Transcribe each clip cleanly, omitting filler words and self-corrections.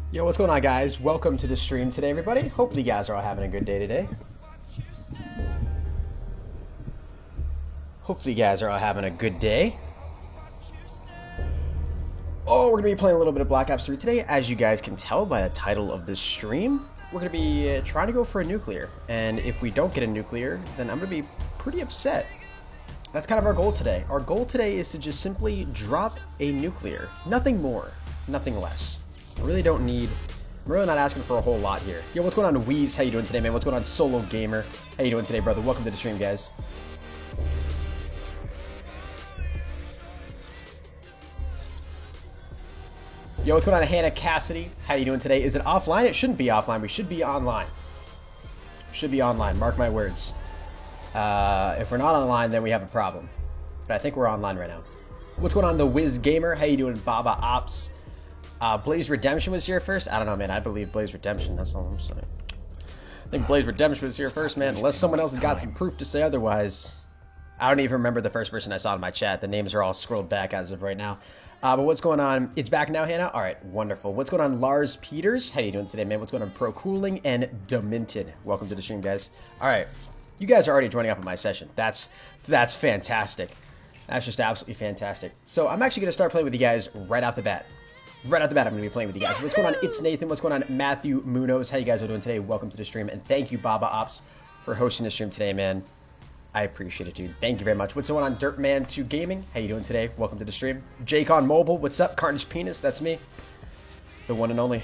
Yo, what's going on, guys? Welcome to the stream today, everybody. Hopefully you guys are all having a good day today. Hopefully you guys are all having a good day. Oh, we're going to be playing a little bit of Black Ops 3 today. As you guys can tell by the title of this stream, we're going to be trying to go for a nuclear. And if we don't get a nuclear, then I'm going to be pretty upset. That's kind of our goal today. Our goal today is to just simply drop a nuclear. Nothing more, nothing less. I really don't need... I'm really not asking for a whole lot here. Yo, what's going on, Wheeze? How you doing today, man? What's going on, Solo Gamer? How you doing today, brother? Welcome to the stream, guys. Yo, what's going on, Hannah Cassidy? How you doing today? Is it offline? It shouldn't be offline. We should be online. Should be online. Mark my words. If we're not online, then we have a problem. But I think we're online right now. What's going on, the Wiz Gamer? How you doing, Baba Ops? Blaze Redemption was here first? I don't know, man. I believe Blaze Redemption. That's all I'm saying. I think Blaze Redemption was here first, man. Unless someone else has got some proof to say otherwise. I don't even remember the first person I saw in my chat. The names are all scrolled back as of right now. But what's going on? It's back now, Hannah? All right, wonderful. What's going on, Lars Peters? How you doing today, man? What's going on, Pro Cooling and Demented? Welcome to the stream, guys. All right, you guys are already joining up in my session. That's fantastic. That's just absolutely fantastic. So I'm actually going to start playing with you guys right off the bat. Right off the bat, I'm going to be playing with you guys. What's going on? It's Nathan. What's going on? Matthew Munoz. How you guys are doing today? Welcome to the stream. And thank you, Baba Ops, for hosting the stream today, man. I appreciate it, dude. Thank you very much. What's going on? Dirtman2 Gaming. How you doing today? Welcome to the stream. Jake on Mobile. What's up? Carnage Penis. That's me. The one and only.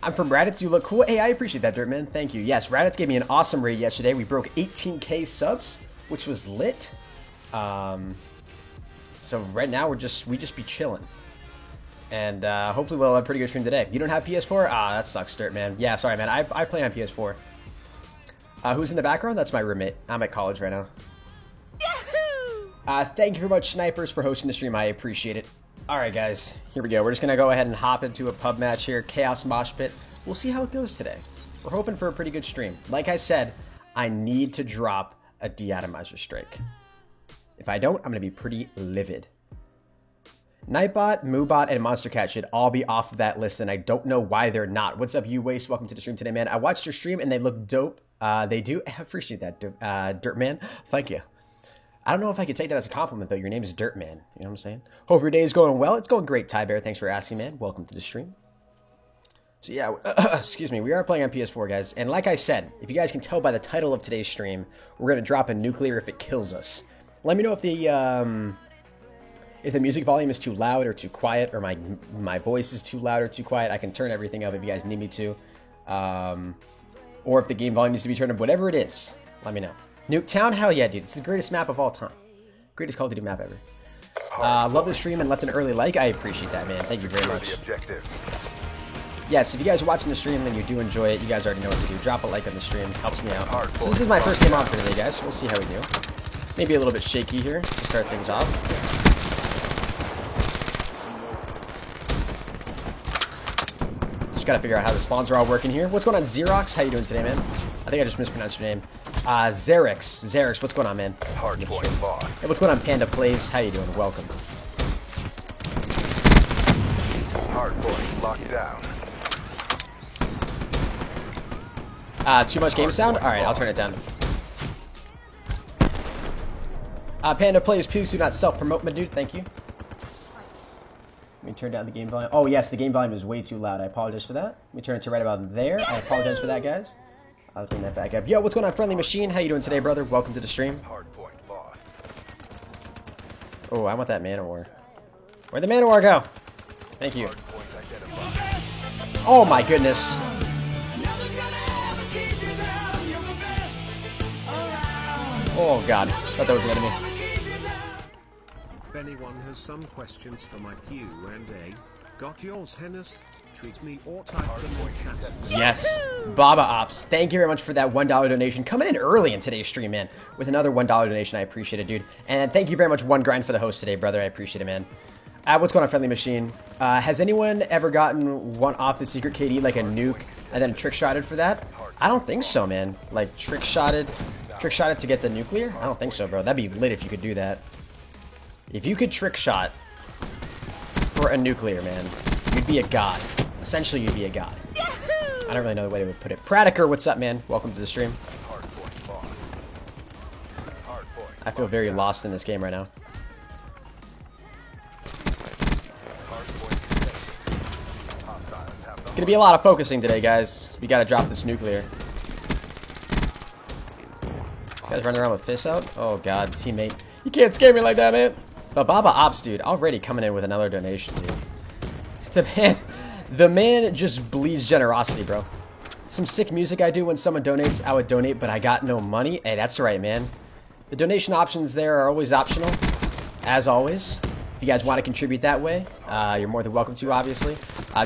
I'm from Raditz. You look cool. Hey, I appreciate that, Dirtman. Thank you. Yes, Raditz gave me an awesome raid yesterday. We broke 18K subs, which was lit. So right now, we just be chilling. And hopefully we'll have a pretty good stream today. You don't have PS4? Ah, that sucks, Dirt, man. Yeah, sorry, man. I play on PS4. Who's in the background? That's my roommate. I'm at college right now. Thank you very much, Snipers, for hosting the stream. I appreciate it. All right, guys. Here we go. We're just going to go ahead and hop into a pub match here. Chaos Mosh Pit. We'll see how it goes today. We're hoping for a pretty good stream. Like I said, I need to drop a deatomizer strike. If I don't, I'm going to be pretty livid. Nightbot, Moobot, and Monster Cat should all be off of that list, and I don't know why they're not. What's up, you Waste? Welcome to the stream today, man. I watched your stream, and they look dope. They do. I appreciate that, Dirtman. Thank you. I don't know if I could take that as a compliment, though. Your name is Dirtman. You know what I'm saying? Hope your day is going well. It's going great, Ty Bear. Thanks for asking, man. Welcome to the stream. So, yeah, excuse me. We are playing on PS4, guys. And like I said, if you guys can tell by the title of today's stream, we're going to drop a nuclear if it kills us. Let me know if the music volume is too loud or too quiet, or my voice is too loud or too quiet. I can turn everything up if you guys need me to. Or if the game volume needs to be turned up. Whatever it is, let me know. Nuketown? Hell yeah, dude. It's the greatest map of all time. Greatest Call of Duty map ever. Love the stream and left an early like. I appreciate that, man. Thank you very much. Yes, if you guys are watching the stream and you do enjoy it, you guys already know what to do. Drop a like on the stream. Helps me out. So this is my first game on for today, guys. So we'll see how we do. Maybe a little bit shaky here to start things off. Gotta figure out how the spawns are all working here. What's going on, Xerox? How you doing today, man? I think I just mispronounced your name. Xerix, what's going on, man? Hardpoint boss. Hey, what's going on, Panda Plays? How you doing? Welcome. Hardpoint locked down. Too much game sound? All right, I'll turn it down. Panda Plays, please do not self-promote, my dude. Thank you. Let me turn down the game volume. Oh, yes, the game volume is way too loud. I apologize for that. Let me turn it to right about there. I apologize for that, guys. I'll turn that back up. Yo, what's going on, Friendly Machine? How you doing today, brother? Welcome to the stream. Hardpoint lost. Oh, I want that Man of War. Where'd the Man of War go? Thank you. Oh, my goodness. Oh, God. Thought that was an enemy. If anyone has some questions for my Q&A, got yours, Henis? Tweet me or type them in chat. Yes, Baba Ops. Thank you very much for that $1 donation. Coming in early in today's stream, man. With another $1 donation, I appreciate it, dude. And thank you very much, One Grind, for the host today, brother. I appreciate it, man. What's going on, Friendly Machine? Has anyone ever gotten one off the secret KD, like a nuke, and then trick-shotted for that? I don't think so, man. Like, trick-shotted to get the nuclear? I don't think so, bro. That'd be lit if you could do that. If you could trick shot for a nuclear, man, you'd be a god. Essentially, you'd be a god. I don't really know the way to put it. Pratiker, what's up, man? Welcome to the stream. Hardpoint lost. Hardpoint. I feel very lost in this game right now. Gonna be a lot of focusing today, guys. We gotta drop this nuclear. This guy's running around with fists out. Oh god, teammate. You can't scare me like that, man. But Baba Ops, dude, already coming in with another donation, dude. The man just bleeds generosity, bro. Some sick music I do when someone donates, I would donate, but I got no money. Hey, that's right, man. The donation options there are always optional, as always. If you guys want to contribute that way, you're more than welcome to, obviously.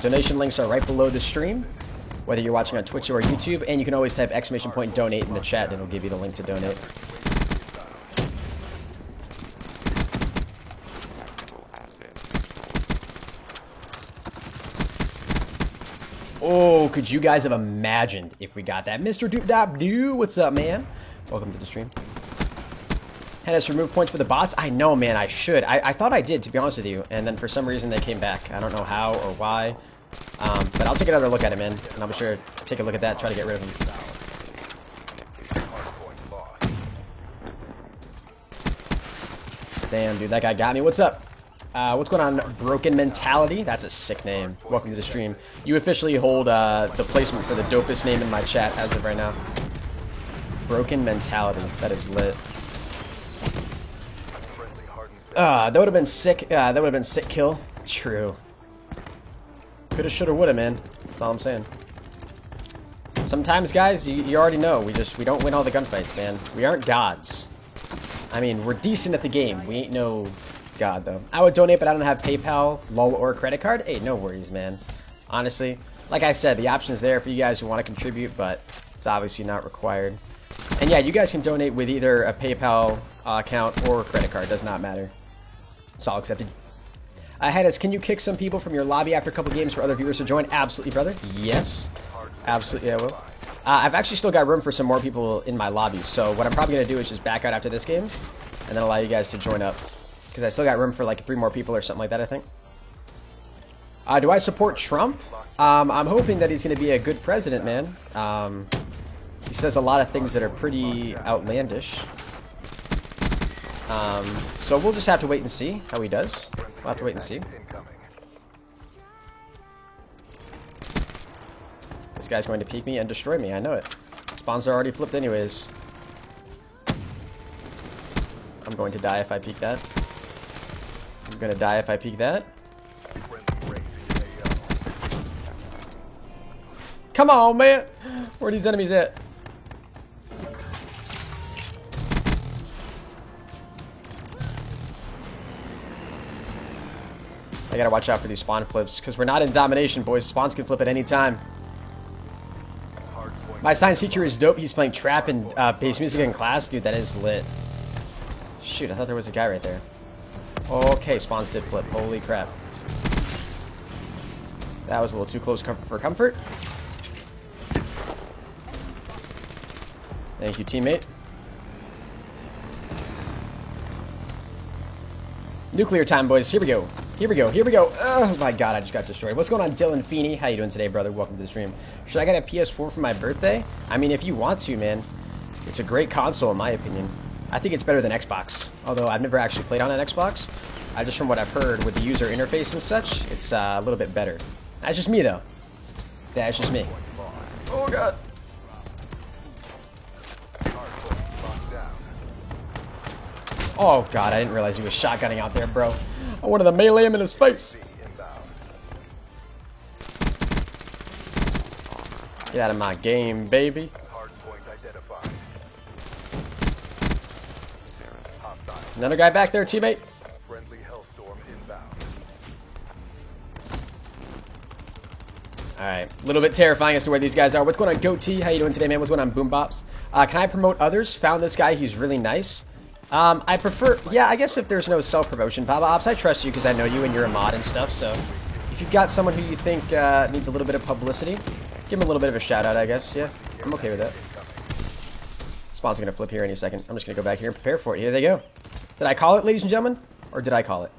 Donation links are right below the stream, whether you're watching on Twitch or YouTube, and you can always type !donate in the chat, and it'll give you the link to donate. Oh, could you guys have imagined if we got that? Mr. Doop-Dop-Doo, what's up, man? Welcome to the stream. Henis, remove points for the bots? I know, man, I should. I thought I did, to be honest with you, and then for some reason they came back. I don't know how or why, but I'll take another look at it, man, and I'll be sure to take a look at that, try to get rid of him. Damn, dude, that guy got me. What's up? What's going on, Broken Mentality? That's a sick name. Welcome to the stream. You officially hold the placement for the dopest name in my chat as of right now. Broken Mentality. That is lit. That would have been sick. That would have been sick kill. True. Coulda, shoulda, woulda, man. That's all I'm saying. Sometimes, guys, you already know. We don't win all the gunfights, man. We aren't gods. I mean, we're decent at the game. We ain't no god, though. I would donate, but I don't have PayPal, LOL, or a credit card. Hey, no worries, man. Honestly, like I said, the option is there for you guys who want to contribute, but it's obviously not required. And yeah, you guys can donate with either a PayPal account or a credit card. Does not matter. It's all accepted. Henis, can you kick some people from your lobby after a couple games for other viewers to join? Absolutely, brother. Yes. Absolutely, I will. I've actually still got room for some more people in my lobby, so what I'm probably going to do is just back out after this game, and then allow you guys to join up. Because I still got room for like 3 more people or something like that, I think. Do I support Trump? I'm hoping that he's going to be a good president, man. He says a lot of things that are pretty outlandish. So we'll just have to wait and see how he does. We'll have to wait and see. This guy's going to peek me and destroy me, I know it. Spawns are already flipped anyways. I'm going to die if I peek that. I'm going to die if I peek that. Come on, man! Where are these enemies at? I gotta watch out for these spawn flips, because we're not in domination, boys. Spawns can flip at any time. My science teacher is dope. He's playing trap and bass music in class. Dude, that is lit. Shoot, I thought there was a guy right there. Okay, spawns did flip. Holy crap. That was a little too close for comfort. Thank you, teammate. Nuclear time, boys. Here we go. Here we go. Here we go. Oh my god, I just got destroyed. What's going on, Dylan Feeney? How you doing today, brother? Welcome to the stream. Should I get a PS4 for my birthday? I mean, if you want to, man. It's a great console, in my opinion. I think it's better than Xbox. Although I've never actually played on an Xbox. Just from what I've heard with the user interface and such, it's a little bit better. That's just me, though. Yeah, it's just me. Oh god. Oh god, I didn't realize he was shotgunning out there, bro. I wanted to melee him in his face. Get out of my game, baby. Another guy back there, teammate. Alright, a little bit terrifying as to where these guys are. What's going on, Goatee? How you doing today, man? What's going on, Boombops? Can I promote others? Found this guy, he's really nice. I prefer, yeah, I guess if there's no self-promotion, Baba Ops, I trust you because I know you and you're a mod and stuff, so if you've got someone who you think needs a little bit of publicity, give him a little bit of a shout-out, I guess, yeah, I'm okay with that. Spawn's gonna flip here any second. I'm just gonna go back here and prepare for it. Here they go. Did I call it, ladies and gentlemen? Or did I call it?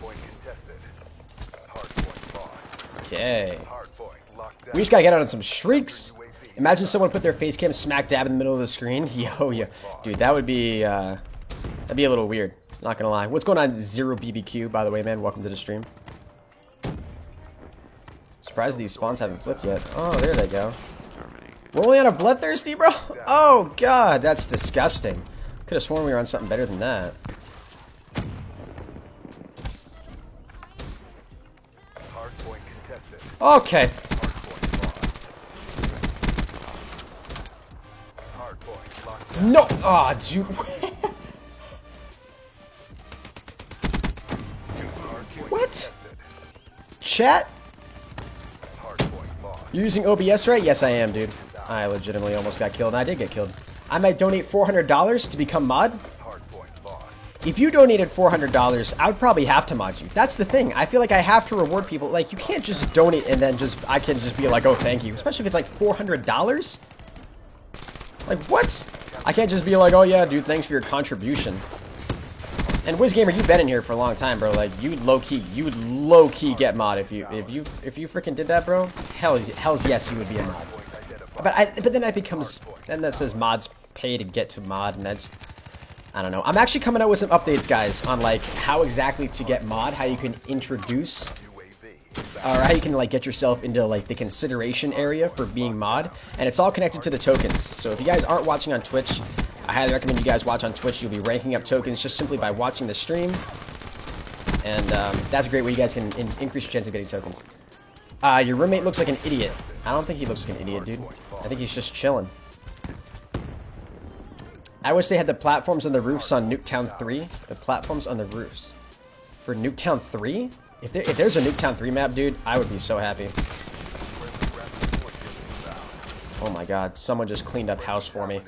Hardpoint contested. Hardpoint lost. Okay. Hardpoint locked down. We just gotta get out on some streaks. Imagine someone put their face cam smack dab in the middle of the screen. Yo, yeah. Dude, that would be, that'd be a little weird. Not gonna lie. What's going on, Zero BBQ, by the way, man? Welcome to the stream. Surprised these spawns haven't flipped yet. Oh, there they go. We're only on a Bloodthirsty, bro? Oh, God, that's disgusting. Could have sworn we were on something better than that. Hardpoint contested. Okay. Hardpoint locked down. No. Ah, dude. What? Chat? Hardpoint lost. You're using OBS, right? Yes, I am, dude. I legitimately almost got killed, and I did get killed. I might donate $400 to become mod. Hardpoint lost. If you donated $400, I would probably have to mod you. That's the thing. I feel like I have to reward people. Like, you can't just donate and then I can just be like, oh, thank you. Especially if it's like $400. Like, what? I can't just be like, oh, yeah, dude, thanks for your contribution. And WizGamer, you've been in here for a long time, bro. Like, you would low key get mod if you freaking did that, bro. Hell's yes, you would be a mod. But then that says mods pay to get to mod, and that's, I don't know. I'm actually coming out with some updates, guys, on like how exactly to get mod, how you can introduce, or how you can like get yourself into like the consideration area for being mod, and it's all connected to the tokens. So if you guys aren't watching on Twitch, I highly recommend you guys watch on Twitch. You'll be ranking up tokens just simply by watching the stream, and that's a great way you guys can increase your chance of getting tokens. Your roommate looks like an idiot. I don't think he looks like an idiot, dude. I think he's just chilling. I wish they had the platforms on the roofs on Nuketown 3. The platforms on the roofs. For Nuketown 3? If there's a Nuketown 3 map, dude, I would be so happy. Oh my god, someone just cleaned up house for me.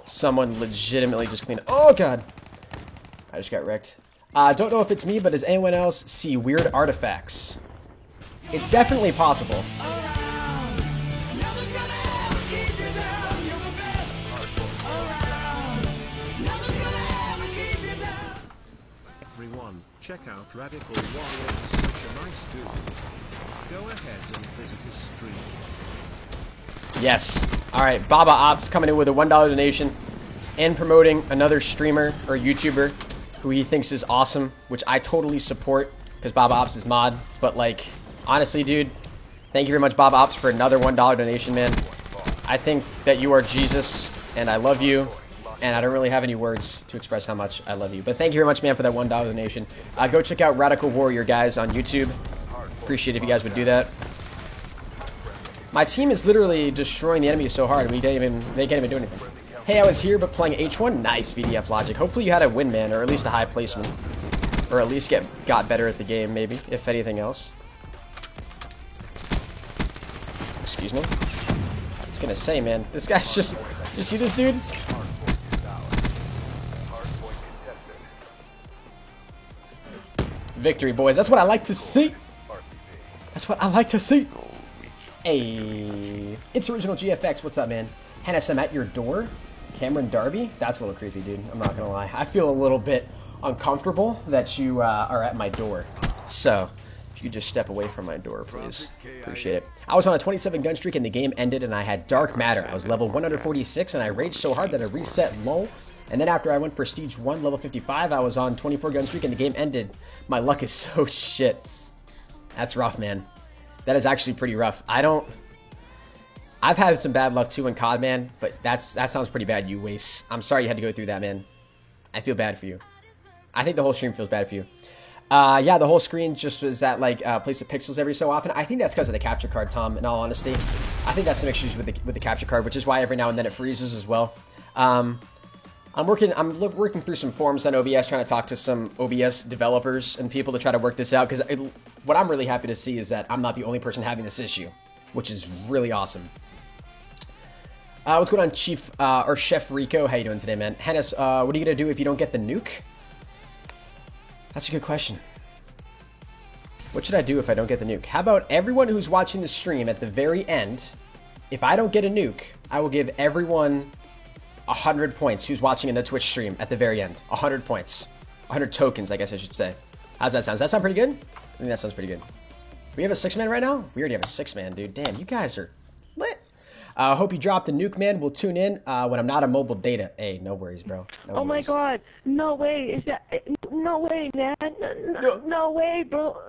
Someone legitimately just cleaned up. Oh god! I just got wrecked. Don't know if it's me, but does anyone else see weird artifacts? It's definitely possible. Everyone, check out Radical Warrior, he's such a nice dude. Go ahead and visit his stream. Yes. Alright, Baba Ops coming in with a $1 donation and promoting another streamer or YouTuber who he thinks is awesome, which I totally support because Baba Ops is mod. But like, honestly, dude, thank you very much, Baba Ops, for another $1 donation, man. I think that you are Jesus, and I love you, and I don't really have any words to express how much I love you. But thank you very much, man, for that $1 donation. Go check out Radical Warrior, guys, on YouTube. Appreciate it if you guys would do that. My team is literally destroying the enemy so hard, they can't even do anything. Hey, I was here, but playing H1. Nice, VDF Logic. Hopefully you had a win, man, or at least a high placement. Or at least got better at the game, maybe, if anything else. Excuse me. I was gonna say, man, this guy's just... You see this dude? Victory, boys. That's what I like to see. That's what I like to see. Hey, it's Original GFX. What's up, man? Hennis, I'm at your door. Cameron Darby? That's a little creepy, dude. I'm not gonna lie. I feel a little bit uncomfortable that you are at my door. So, if you just step away from my door, please. Appreciate it. I was on a 27 gun streak and the game ended and I had Dark Matter. I was level 146 and I raged so hard that I reset low. And then after I went Prestige 1, level 55, I was on 24 gun streak and the game ended. My luck is so shit. That's rough, man. That is actually pretty rough. I've had some bad luck too in COD, man, but that sounds pretty bad, you waste. I'm sorry you had to go through that, man. I feel bad for you. I think the whole stream feels bad for you. Yeah, the whole screen just was at like place of pixels every so often. I think that's because of the capture card, Tom, in all honesty. I think that's some issues with the capture card, which is why every now and then it freezes as well. I'm working through some forums on OBS, trying to talk to some OBS developers and people to try to work this out, because what I'm really happy to see is that I'm not the only person having this issue, which is really awesome. What's going on, Chief, or Chef Rico? How you doing today, man? Hennis, what are you going to do if you don't get the nuke? That's a good question. What should I do if I don't get the nuke? How about everyone who's watching the stream at the very end, if I don't get a nuke, I will give everyone 100 points who's watching in the Twitch stream at the very end. 100 points. 100 tokens, I guess I should say. How How's that sound? Does that sound pretty good? I think that sounds pretty good. We have a 6-man right now? We already have a 6-man, dude. Damn, you guys are lit. Hope you dropped the nuke, man. We'll tune in when I'm not on mobile data. Hey, no worries, bro. No oh worries. my god. No way. Is that... No way, man. No way, bro.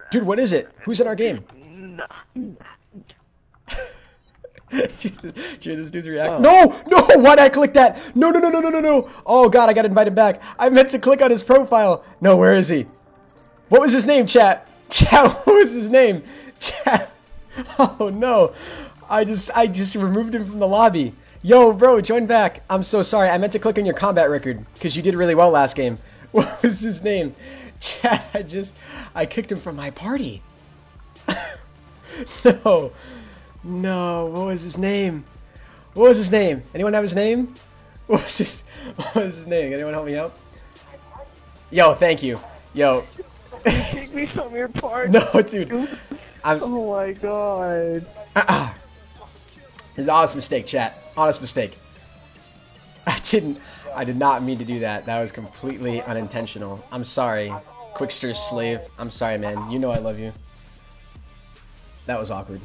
Dude, what is it? Who's in our game? Cheer this dude's reaction. No! No! Why'd I click that? No, no, no, no, no, no, no. Oh, God, I got invited back. I meant to click on his profile. No, where is he? What was his name, chat? Chat, what was his name? Chat. Oh, no. I just removed him from the lobby. Yo, bro, join back. I'm so sorry. I meant to click on your combat record because you did really well last game. What was his name? Chat, I kicked him from my party. No. No, what was his name? What was his name? Anyone have his name? What was his name? Anyone help me out? Yo, thank you. Yo. Take me from your party. No, dude. Oh my god. It's an honest mistake, chat. Honest mistake. I did not mean to do that. That was completely unintentional. I'm sorry. Quickster's slave. I'm sorry, man. You know I love you. That was awkward.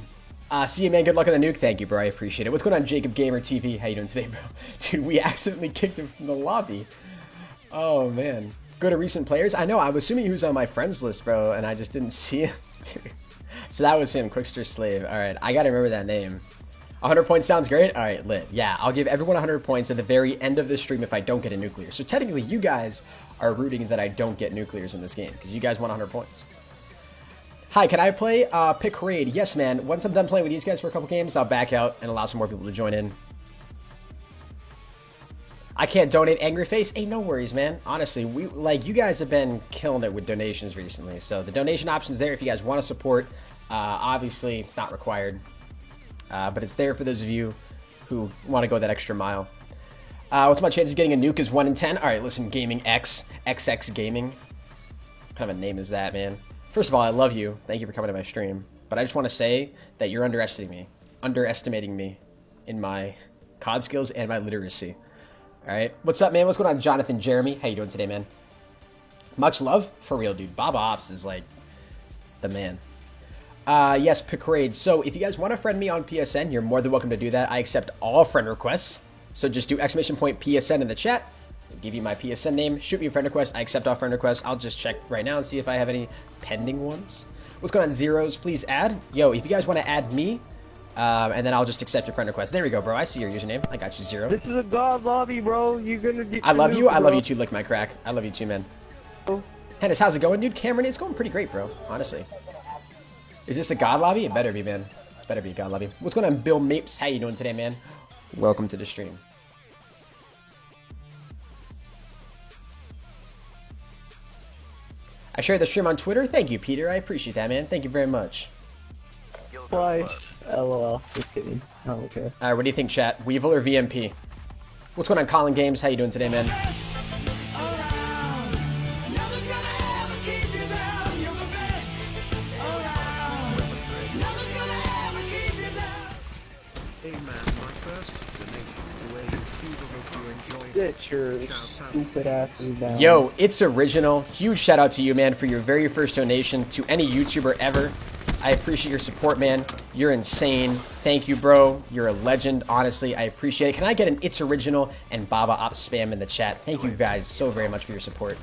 See you, man. Good luck on the nuke. Thank you, bro. I appreciate it. What's going on, Jacob Gamer TV? How you doing today, bro? Dude, we accidentally kicked him from the lobby. Oh, man. Go to recent players. I know. I was assuming he was on my friends list, bro, and I just didn't see him. So that was him, Quickster's slave. All right. I got to remember that name. 100 points sounds great. All right, lit. Yeah, I'll give everyone 100 points at the very end of the stream if I don't get a nuclear. So technically, you guys are rooting that I don't get nuclears in this game because you guys want 100 points. Hi, can I play Pick Raid? Yes, man. Once I'm done playing with these guys for a couple games, I'll back out and allow some more people to join in. I can't donate Angry Face. Hey, no worries, man. Honestly, you guys have been killing it with donations recently. So the donation option's there if you guys want to support. Obviously, it's not required. But it's there for those of you who want to go that extra mile. What's my chance of getting a nuke is 1 in 10? All right, listen, Gaming X, XX Gaming. What kind of a name is that, man? First of all, I love you. Thank you for coming to my stream. But I just want to say that you're underestimating me in my COD skills and my literacy. All right, what's up, man? What's going on, Jonathan Jeremy? How you doing today, man? Much love? For real, dude. Bob Ops is like the man. Yes, Picrade. So if you guys want to friend me on PSN, you're more than welcome to do that. I accept all friend requests. So just do !PSN in the chat. I'll give you my PSN name. Shoot me a friend request. I accept all friend requests. I'll just check right now and see if I have any pending ones. What's going on, Zeros? Please add. Yo, if you guys want to add me, and then I'll just accept your friend request. There we go, bro. I see your username. I got you, Zero. This is a god lobby, bro. You're gonna get. I love you. I love you too. Lick my crack. I love you too, man. Hennis, how's it going, dude? Cameron, it's going pretty great, bro. Honestly. Is this a god lobby? It better be, man. It better be a god lobby. What's going on, Bill Mapes? How you doing today, man? Welcome to the stream. I shared the stream on Twitter. Thank you, Peter. I appreciate that, man. Thank you very much. Twice. LOL. Just kidding. Oh, okay. All right, what do you think, chat? Weevil or VMP? What's going on, Colin Games? How you doing today, man? Get your stupid asses down. Yo, it's original. Huge shout out to you, man, for your very first donation to any YouTuber ever. I appreciate your support, man. You're insane. Thank you, bro. You're a legend. Honestly, I appreciate it. Can I get an It's Original and Baba Ops spam in the chat? Thank you guys so very much for your support.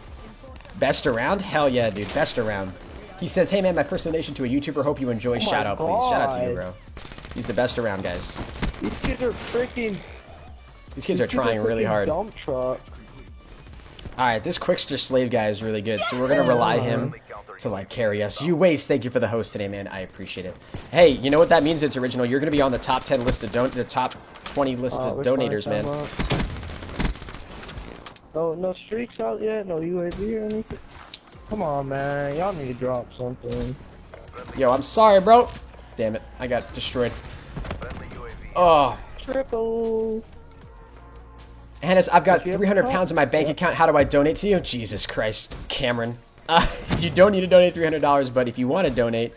Best around? Hell yeah, dude. Best around. He says, hey, man, my first donation to a YouTuber. Hope you enjoy. Shout out, please. Shout out to you, bro. He's the best around, guys. These kids are freaking... These kids are trying really hard. Dump truck. Alright, this Quickster Slave guy is really good, so we're going to rely him to, like, carry us. You waste. Thank you for the host today, man. I appreciate it. Hey, you know what that means? It's original. You're going to be on the top 10 list of the top 20 list of donators, man. Oh, no streaks out yet? No UAV or anything? Come on, man. Y'all need to drop something. Yo, I'm sorry, bro. Damn it. I got destroyed. Oh. Triple. Hennis, I've got 300 pounds in my bank account. How do I donate to you? Jesus Christ, Cameron. You don't need to donate $300, but if you want to donate,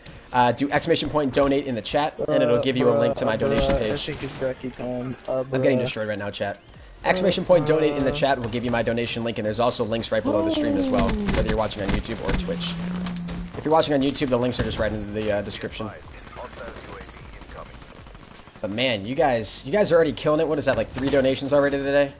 do !donate in the chat, and it'll give you a link to my donation page. I think it's Becky time. I'm getting destroyed right now, chat. Exclamation point donate in the chat will give you my donation link, and there's also links right below the stream as well, whether you're watching on YouTube or Twitch. If you're watching on YouTube, the links are just right in the description. But man, you guys are already killing it. What is that, like 3 donations already today?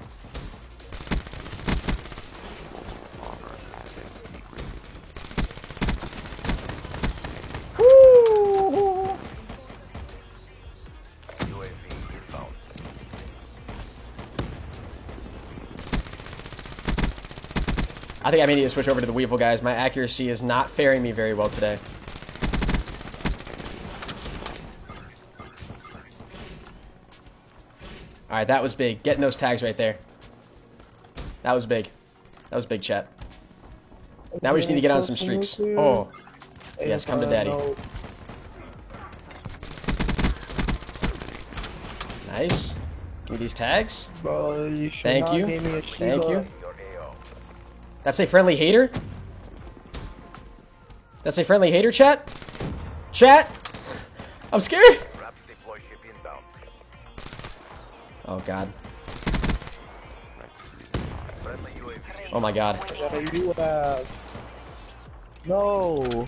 I think I may need to switch over to the Weevil, guys. My accuracy is not faring me very well today. Alright, that was big. Getting those tags right there. That was big. That was big, chat. Now we just need to get on some streaks. Oh. Yes, come to daddy. Nice. Give me these tags. Bro, you should Thank not you. give me a Thank Shiba. you. That's a friendly hater? That's a friendly hater, chat? Chat? I'm scared. Oh, God. Oh, my God. No.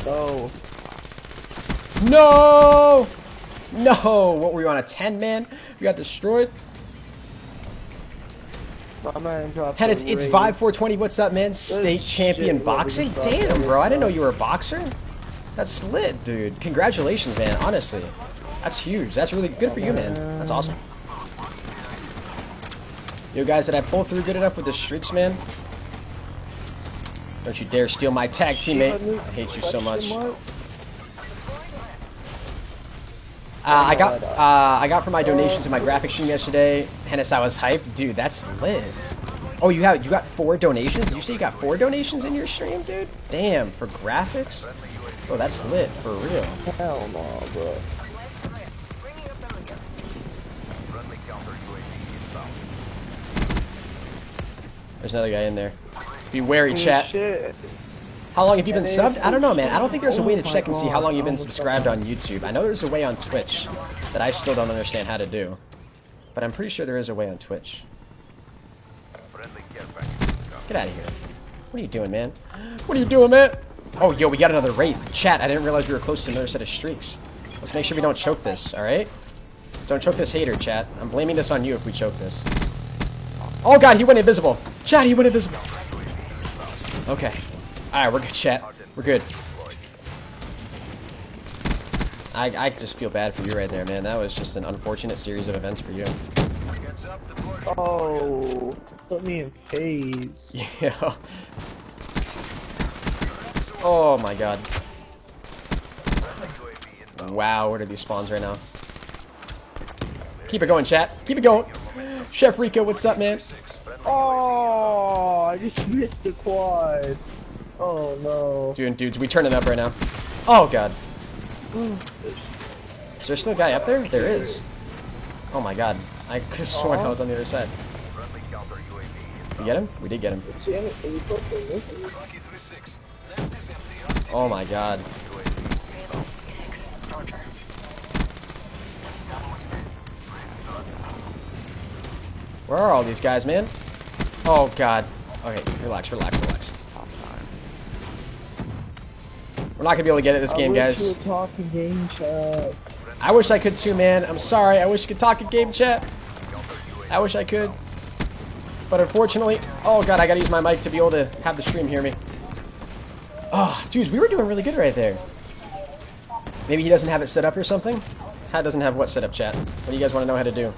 No. No! No! What were you on, a 10, man? You got destroyed? My man dropped Hennis, the it's raid. 5420. What's up, man? State champion shit, boxing? what we just Damn, bro. I didn't know you were a boxer. That's lit, dude. Congratulations, man. Honestly. That's huge. That's really good for you, man. That's awesome. Yo, guys, did I pull through good enough with the streaks, man? Don't you dare steal my tag, teammate. I hate you so much. I got for my donations in my graphic stream yesterday. Hennis, I was hyped. Dude, that's lit. Oh, you got 4 donations? Did you say you got 4 donations in your stream, dude? Damn, for graphics? Oh, that's lit, for real. Hell no, bro. There's another guy in there. Be wary, chat. Shit. How long have you been subbed? I don't know, man. I don't think there's a way to check and see how long you've been subscribed on YouTube. I know there's a way on Twitch that I still don't understand how to do. But I'm pretty sure there is a way on Twitch. Get out of here. What are you doing, man? What are you doing, man? Oh, yo, we got another raid. Chat, I didn't realize we were close to another set of streaks. Let's make sure we don't choke this, alright? Don't choke this hater, chat. I'm blaming this on you if we choke this. Oh, God, he went invisible. Chat, he went invisible. Okay. Alright, we're good, chat. We're good. I just feel bad for you right there, man. That was just an unfortunate series of events for you. Oh, put me in phase. Yeah. Oh my God. Wow, where are these spawns right now? Keep it going, chat. Keep it going. Chef Rico, what's up, man? Oh, I just missed the quad. Oh no. Dudes, we turning up right now. Oh God. Is there still a guy up there? There is. Oh my God. I could have sworn I was on the other side. We get him? We did get him. Oh my God. Where are all these guys, man? Oh God. Okay, relax. We're not gonna be able to get it this game, guys. I wish I could too, man. I'm sorry. I wish I could talk in game chat. I wish I could. But unfortunately, oh God, I gotta use my mic to be able to have the stream hear me. Oh, dudes, we were doing really good right there. Maybe he doesn't have it set up or something? How doesn't have what set up, chat? What do you guys want to know how to do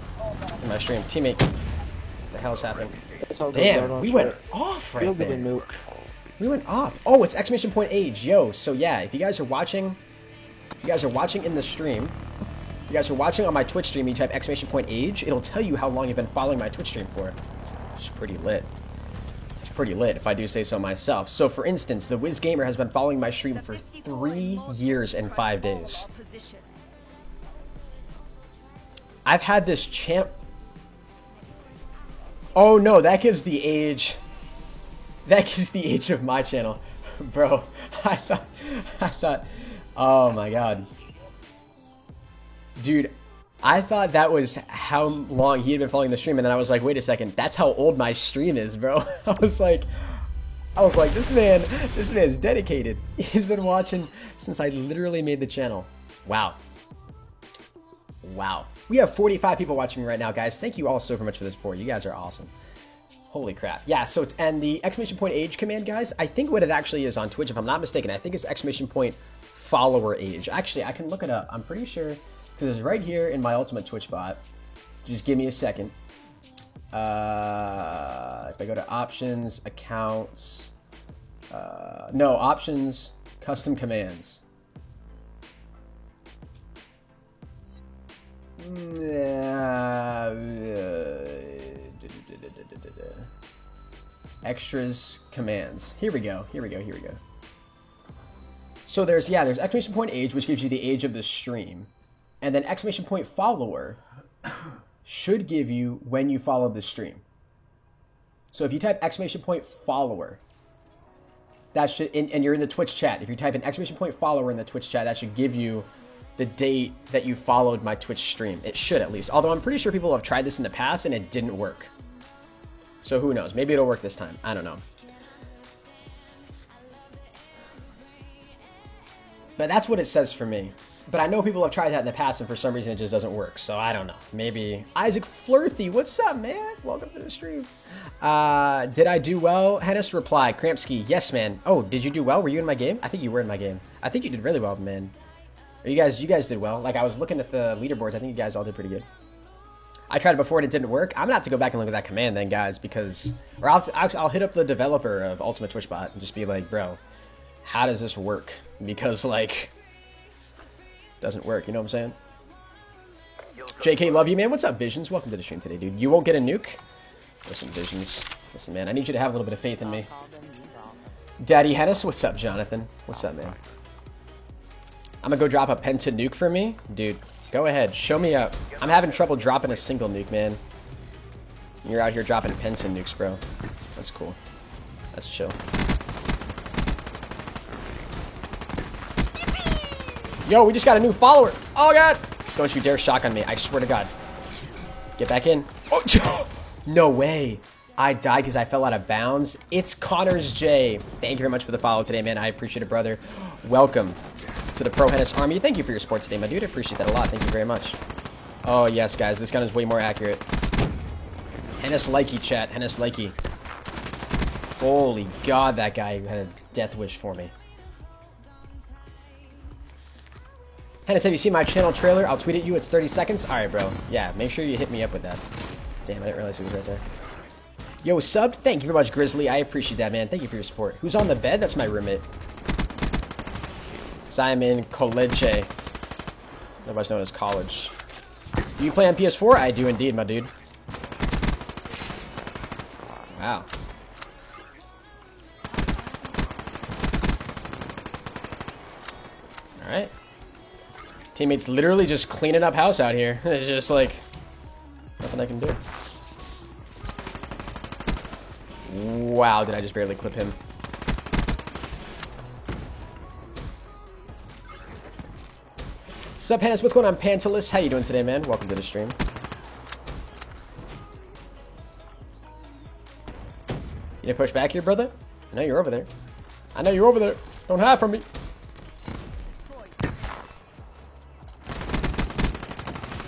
in my stream? Teammate. What the hell's happening? Damn, we went off right there. We went off. Oh, it's exclamation point age. Yo, so yeah, if you guys are watching, in the stream, if you guys are watching on my Twitch stream, you type exclamation point age, it'll tell you how long you've been following my Twitch stream for. It's pretty lit. It's pretty lit, if I do say so myself. So, for instance, the Wiz Gamer has been following my stream for 3 years and 5 days. I've had this champ... Oh no, that gives the age... That gives the age of my channel. Bro, I thought... Oh my God. Dude, I thought that was how long he had been following the stream, and then I was like, wait a second, that's how old my stream is, bro. I was like, this man's dedicated. He's been watching since I literally made the channel. Wow. Wow. We have 45 people watching right now, guys. Thank you all so much for the support. You guys are awesome. Holy crap. Yeah, so it's, and the exclamation point age command, guys, I think what it actually is on Twitch, if I'm not mistaken, I think it's exclamation point follower age. Actually, I can look it up. I'm pretty sure, because it's right here in my ultimate Twitch bot. Just give me a second. If I go to options, accounts, no, options, custom commands. Extras, commands. Here we go. So there's exclamation point age, which gives you the age of the stream. And then exclamation point follower should give you when you followed the stream. So if you type exclamation point follower, that should, and you're in the Twitch chat, if you type an exclamation point follower in the Twitch chat, that should give you the date that you followed my Twitch stream. It should, at least. Although I'm pretty sure people have tried this in the past and it didn't work. So who knows? Maybe it'll work this time. I don't know. But that's what it says for me. But I know people have tried that in the past and for some reason it just doesn't work. So I don't know. Maybe. Isaac Flirthy, what's up, man? Welcome to the stream. Did I do well? Hennis reply. Krampski, yes, man. Oh, did you do well? Were you in my game? I think you were in my game. I think you did really well, man. Or you guys did well. Like, I was looking at the leaderboards. I think you guys all did pretty good. I tried it before and it didn't work. I'm gonna have to go back and look at that command then, guys, because, or I'll hit up the developer of Ultimate Twitch Bot and just be like, bro, how does this work? Because, like, doesn't work. You know what I'm saying? JK, love you, man. What's up, Visions? Welcome to the stream today, dude. You won't get a nuke. Listen, Visions. Listen, man. I need you to have a little bit of faith in me. Daddy Hennis, what's up, Jonathan? What's up, man? I'm gonna go drop a penta nuke for me, dude. Go ahead, show me up. I'm having trouble dropping a single nuke, man. You're out here dropping penta nukes, bro. That's cool. That's chill. Yo, we just got a new follower. Oh, God. Don't you dare shotgun me. I swear to God. Get back in. Oh, no way. I died because I fell out of bounds. It's Connors J. Thank you very much for the follow today, man. I appreciate it, brother. Welcome to the Pro Hennis Army. Thank you for your support today, my dude. I appreciate that a lot. Thank you very much. Oh, yes, guys. This gun is way more accurate. Hennis likey, chat. Hennis likey. Holy God, that guy had a death wish for me. Hennis, have you seen my channel trailer? I'll tweet at you. It's 30 seconds. All right, bro. Yeah, make sure you hit me up with that. Damn, I didn't realize he was right there. Yo, subbed. Thank you very much, Grizzly. I appreciate that, man. Thank you for your support. Who's on the bed? That's my roommate. Simon College. Otherwise known as college. Do you play on PS4? I do indeed, my dude. Wow. Alright. Teammates literally just cleaning up house out here. It's just like nothing I can do. Wow, did I just barely clip him? Sup, Hennis? What's going on, Pantalus? How you doing today, man? Welcome to the stream. You didn't push back here, brother? I know you're over there. I know you're over there. Don't hide from me.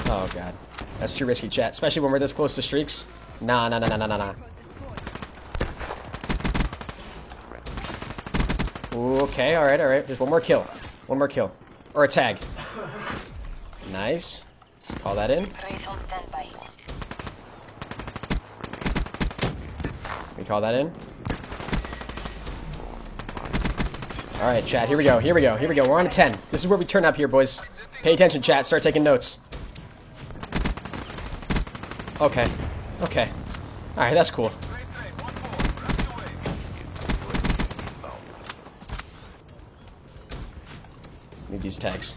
Oh, God. That's too risky, chat. Especially when we're this close to streaks. Nah. Okay, alright. Just one more kill. One more kill. Or a tag. Nice. Let's call that in. We call that in. Alright, chat. Here we go. We're on a 10. This is where we turn up here, boys. Pay attention, chat. Start taking notes. Okay. Alright, that's cool. Need these tags.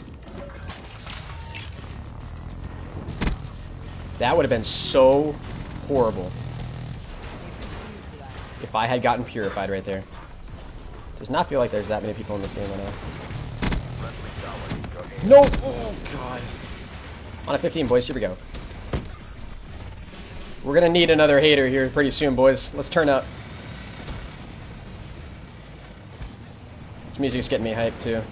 That would have been so horrible if I had gotten purified right there. Does not feel like there's that many people in this game right now. No! Oh, God. On a 15, boys. Here we go. We're gonna need another hater here pretty soon, boys. Let's turn up. This music's getting me hyped, too.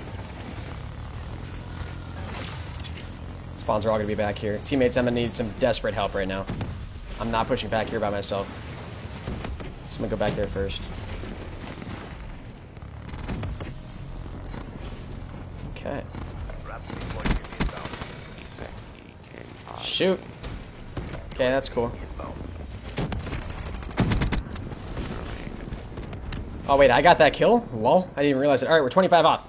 Spawns are all gonna be back here. Teammates, I'm gonna need some desperate help right now. I'm not pushing back here by myself. So I'm gonna go back there first. Okay. Shoot. Okay, that's cool. Oh, wait, I got that kill? Lol. I didn't even realize it. Alright, we're 25 off.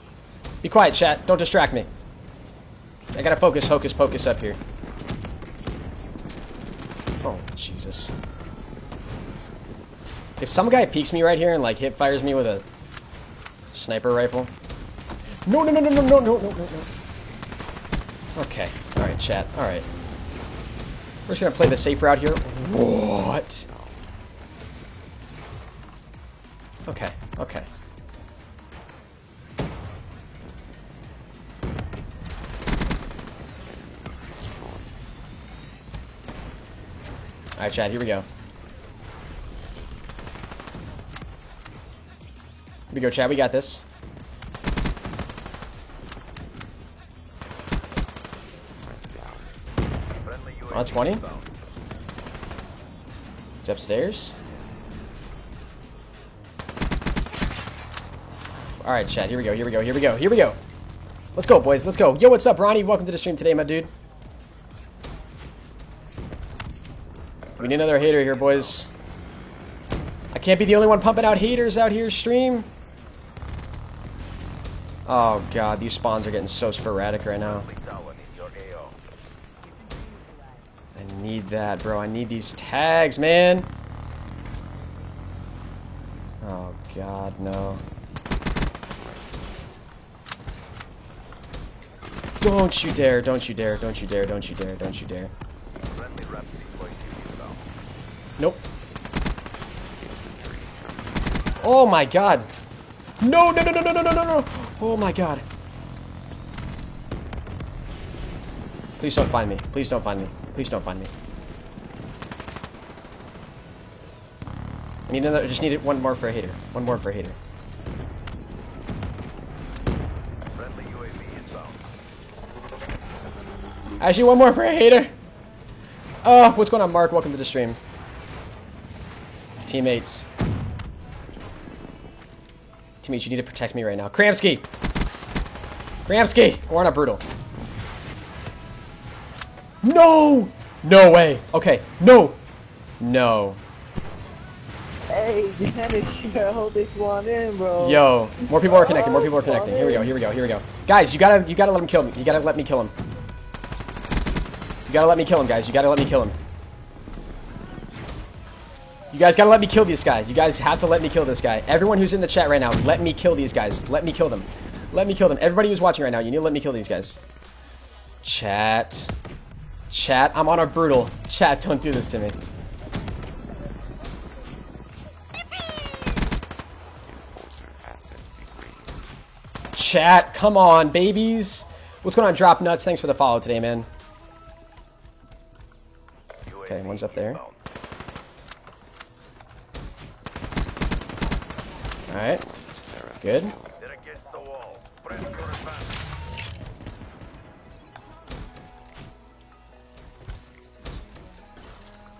Be quiet, chat. Don't distract me. I gotta focus, hocus pocus up here. Oh, Jesus. If some guy peeks me right here and, like, hip fires me with a sniper rifle. No, no, no, no, no, no, no, no, no, no. Okay. Alright, chat. Alright. We're just gonna play the safe route here. What? Okay, okay. Alright, chat, here we go. Here we go, chat, we got this. On 20. He's upstairs. Alright, chat, here we go, here we go, here we go, here we go. Let's go, boys, let's go. Yo, what's up, Ronnie? Welcome to the stream today, my dude. We need another hater here, boys. I can't be the only one pumping out haters out here, stream. Oh, God, these spawns are getting so sporadic right now. I need that, bro. I need these tags, man. Oh, God, no. Don't you dare, don't you dare, don't you dare, don't you dare, don't you dare. Nope. Oh, my God. No, no, no, no, no, no, no, no, no. Oh, my God. Please don't find me. Please don't find me. Please don't find me. I need another. Just needed one more for a hater. One more for a hater. Actually, one more for a hater. Oh, what's going on, Mark? Welcome to the stream. Teammates. Teammates, you need to protect me right now. Kramsky! Kramsky! We're on a brutal. No! No way. Okay. No. No. Hey, Dennis, you gotta hold this one in, bro. Yo, more people are connecting. More people are connecting. Here we go. Here we go. Here we go. Guys, you gotta let him kill me. You gotta let me kill him. You gotta let me kill him, guys. You gotta let me kill him. You guys gotta let me kill this guy. You guys have to let me kill this guy. Everyone who's in the chat right now, let me kill these guys. Let me kill them. Let me kill them. Everybody who's watching right now, you need to let me kill these guys. Chat. Chat, I'm on a brutal. Chat, don't do this to me. Chat, come on, babies. What's going on, Drop Nuts? Thanks for the follow today, man. Okay, one's up there. Alright. Good.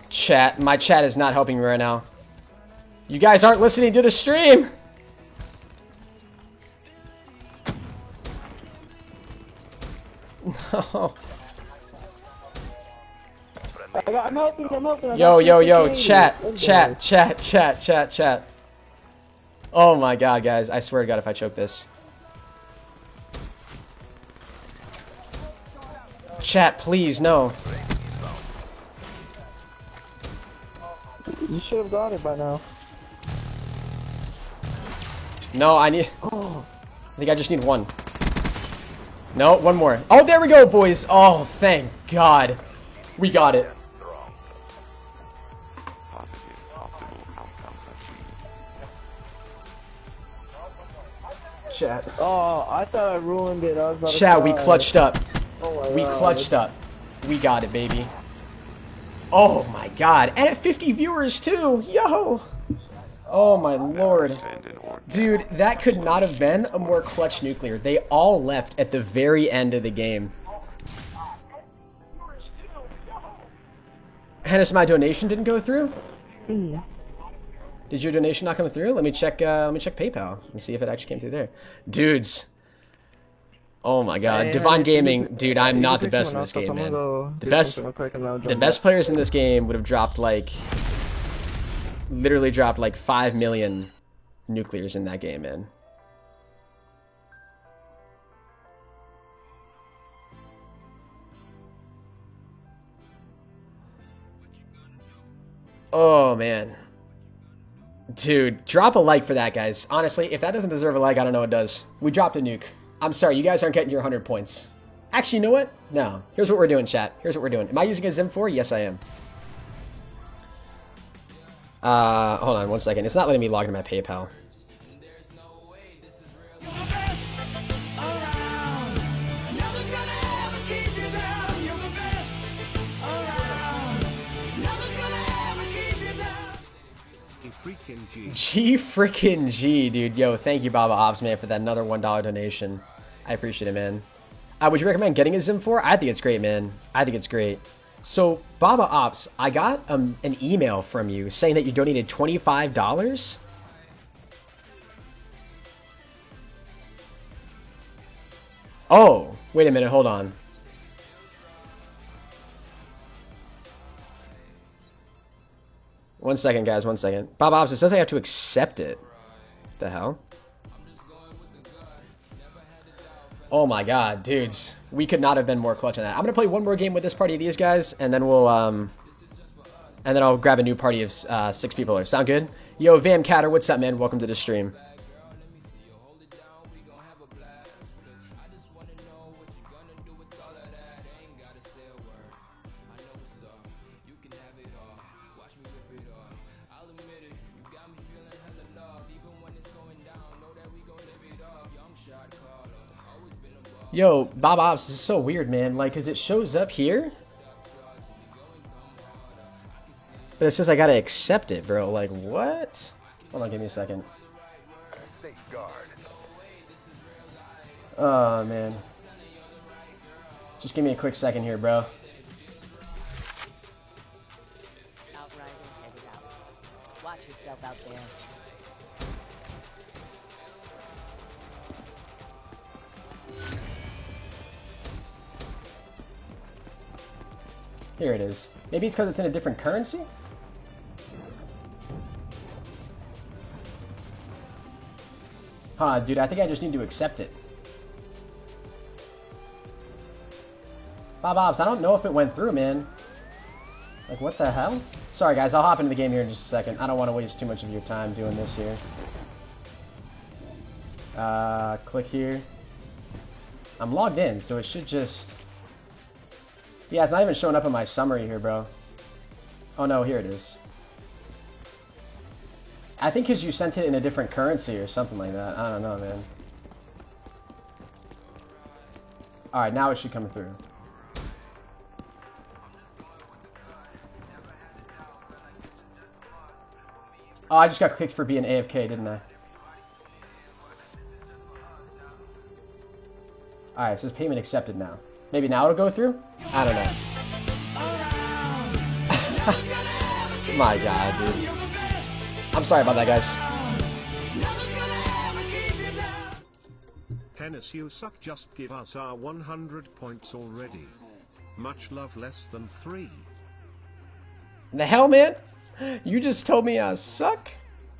Chat, my chat is not helping me right now. You guys aren't listening to the stream. No. I'm helping. Yo, yo, yo, chat. Oh my God, guys. I swear to God if I choke this. Chat, please, no. You should have got it by now. No, I need... I think I just need one. No, one more. Oh, there we go, boys. Oh, thank God. We got it. Chat. Oh, I thought I ruined it. I was about Chat, to we cry. clutched up. Oh my We God. clutched up. We got it, baby. Oh my god. And at 50 viewers too. Yo. Oh my lord. Dude, that could not have been a more clutch nuclear. They all left at the very end of the game. Hennis, my donation didn't go through? Did your donation not come through? Let me check PayPal and see if it actually came through there. Dudes. Oh my god. Divine Gaming, dude, I'm not the best in this game, man. The best players in this game would have dropped like literally dropped like 5 million nuclears in that game, man. Oh man. Dude, drop a like for that, guys. Honestly, if that doesn't deserve a like, I don't know what does. We dropped a nuke. I'm sorry, you guys aren't getting your 100 points. Actually, you know what? No. Here's what we're doing, chat. Here's what we're doing. Am I using a Zim 4? Yes, I am. Hold on one second. It's not letting me log into my PayPal. G freaking G, dude. Yo, thank you, Baba Ops, man, for that another $1 donation. I appreciate it, man. Would you recommend getting a Zim 4? I think it's great, man. I think it's great. So, Baba Ops, I got an email from you saying that you donated $25. Oh, wait a minute. Hold on. One second, guys. One second. Bob Ops, it says I have to accept it. What the hell? Oh my god, dudes. We could not have been more clutch on that. I'm going to play one more game with this party of these guys, and then we'll, and then I'll grab a new party of 6 people. Sound good? Yo, Vam Catter, what's up, man? Welcome to the stream. Yo, Bob Ops, this is so weird, man. Like, cause it shows up here, but it says I gotta accept it, bro. Like, what? Hold on, give me a second. Safeguard. Oh, man. Just give me a quick second here, bro. Watch yourself out there. Here it is. Maybe it's because it's in a different currency? Huh, dude, I think I just need to accept it. Bob Ops, I don't know if it went through, man. Like, what the hell? Sorry, guys, I'll hop into the game here in just a second. I don't want to waste too much of your time doing this here. Click here. I'm logged in, so it should just... Yeah, it's not even showing up in my summary here, bro. Oh no, here it is. I think because you sent it in a different currency or something like that. I don't know, man. Alright, now it should come through. Oh, I just got clicked for being AFK, didn't I? Alright, it says payment accepted now. Maybe now it'll go through? I don't know. My god, dude. I'm sorry about that, guys. Hennis, you suck. Just give us our 100 points already. Much love, less than 3. The hell, man? You just told me I suck?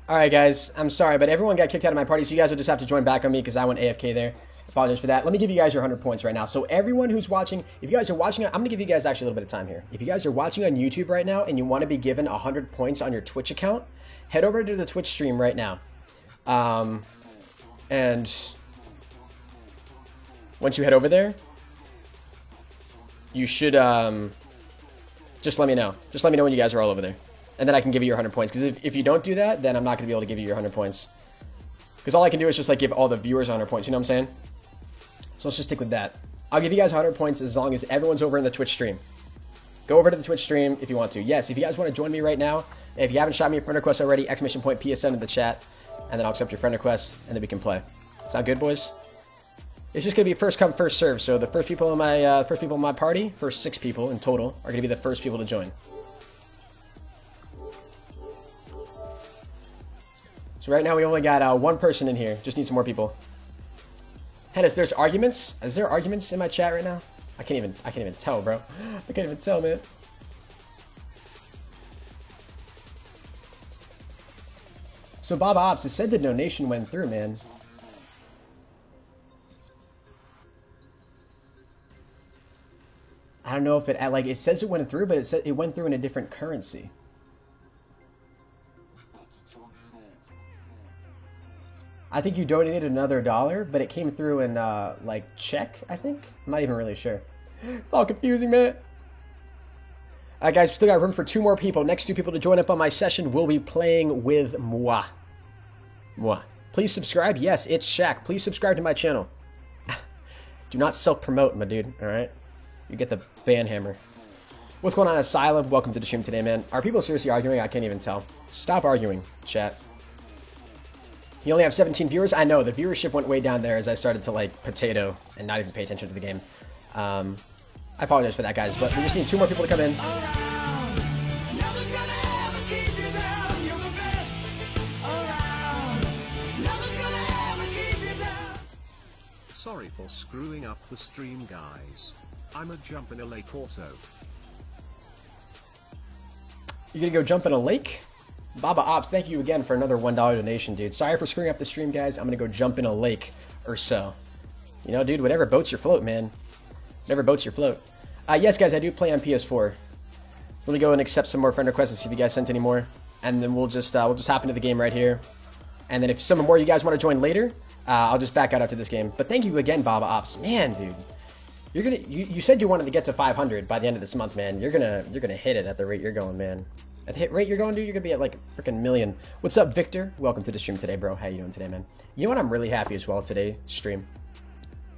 Alright, guys. I'm sorry, but everyone got kicked out of my party, so you guys will just have to join back on me because I went AFK there. Apologies for that. Let me give you guys your 100 points right now. So everyone who's watching, if you guys are watching, I'm going to give you guys actually a little bit of time here. If you guys are watching on YouTube right now and you want to be given 100 points on your Twitch account, head over to the Twitch stream right now. And once you head over there, you should just let me know. Just let me know when you guys are all over there. And then I can give you your 100 points. Because if you don't do that, then I'm not going to be able to give you your 100 points. Because all I can do is just like give all the viewers 100 points. You know what I'm saying? So let's just stick with that. I'll give you guys 100 points as long as everyone's over in the Twitch stream. Go over to the Twitch stream if you want to. Yes, if you guys want to join me right now, if you haven't shot me a friend request already, !PSN in the chat, and then I'll accept your friend request, and then we can play. Sound good, boys? It's just gonna be first come, first serve. So the first people in my party, first 6 people in total, are gonna be the first people to join. So right now we only got 1 person in here. Just need some more people. Hennis, there's arguments? Is there arguments in my chat right now? I can't even tell, bro. I can't even tell, man. So Baba Ops, it said the donation went through, man. I don't know if it, like, it says it went through, but it said it went through in a different currency. I think you donated another $1, but it came through in, like, check, I think? I'm not even really sure. It's all confusing, man. Alright, guys, we still got room for 2 more people. Next 2 people to join up on my session will be playing with moi. Moi. Please subscribe. Yes, it's Shaq. Please subscribe to my channel. Do not self-promote, my dude, alright? You get the ban hammer. What's going on, Asylum? Welcome to the stream today, man. Are people seriously arguing? I can't even tell. Stop arguing, chat. You only have 17 viewers? I know, the viewership went way down there as I started to, like, potato and not even pay attention to the game. I apologize for that, guys, but we just need 2 more people to come in. Sorry for screwing up the stream, guys. I'm a jump in a lake also. You gonna go jump in a lake? Baba Ops, thank you again for another $1 donation, dude. Sorry for screwing up the stream, guys. I'm gonna go jump in a lake or so. You know, dude, whatever boats your float, man. Whatever boats your float. Yes, guys, I do play on PS4. So let me go and accept some more friend requests and see if you guys sent any more. And then we'll just hop into the game right here. And then if some more you guys want to join later, I'll just back out after this game. But thank you again, Baba Ops. Man, dude. You said you wanted to get to 500 by the end of this month, man. You're gonna hit it at the rate you're going, man. At the hit rate you're going, dude, you're gonna be at like a freaking million. What's up, Victor? Welcome to the stream today, bro. How you doing today, man? You know what? I'm really happy as well today, stream.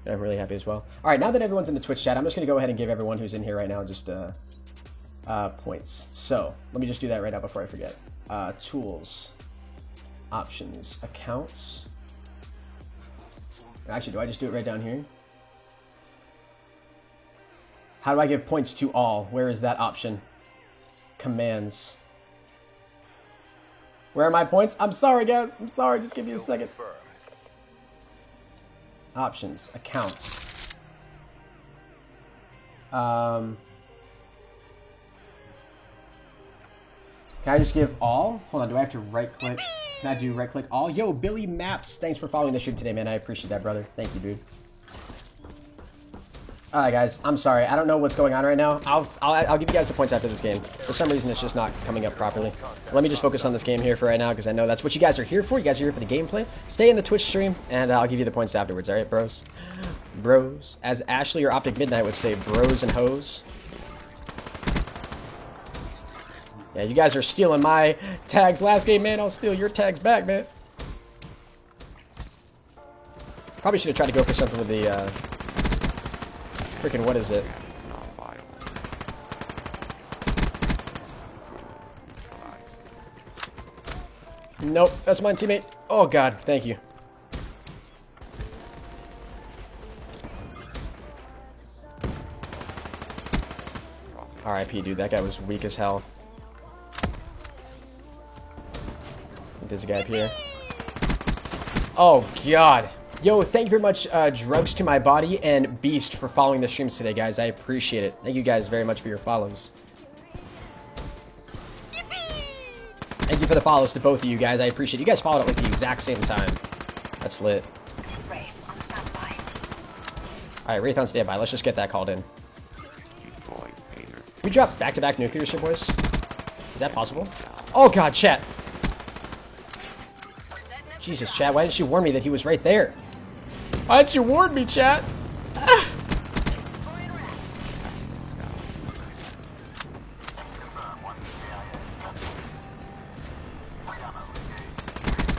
I'm really happy as well. All right, now that everyone's in the Twitch chat, I'm just gonna go ahead and give everyone who's in here right now just points. So let me just do that right now before I forget. Tools, options, accounts. Actually, do I just do it right down here? How do I give points to all? Where is that option? Commands. Where are my points? I'm sorry, guys. I'm sorry. Just give me a second. Options. Accounts. Can I just give all? Hold on. Do I have to right click? Can I do right click all? Yo, Billy Maps. Thanks for following the stream today, man. I appreciate that, brother. Thank you, dude. Alright, guys, I'm sorry. I don't know what's going on right now. I'll give you guys the points after this game. For some reason, it's just not coming up properly. Let me just focus on this game here for right now, because I know that's what you guys are here for. You guys are here for the gameplay. Stay in the Twitch stream, and I'll give you the points afterwards, alright, bros? Bros. As Ashley or Optic Midnight would say, bros and hoes. Yeah, you guys are stealing my tags last game, man. I'll steal your tags back, man. Probably should have tried to go for something with the, freaking, what is it? Nope, that's my teammate. Oh god, thank you. RIP, dude, that guy was weak as hell. There's a guy up here. Oh god. Yo, thank you very much, Drugs to My Body and Beast, for following the streams today, guys. I appreciate it. Thank you guys very much for your follows. Thank you for the follows to both of you guys. I appreciate it. You guys followed at like the exact same time. That's lit. Alright, Wraith on standby. Let's just get that called in. We drop back-to-back nuclear ship, boys? Is that possible? Oh god, chat. Jesus, chat, why didn't you warn me that he was right there? Why didn't you warn me, chat? Ah.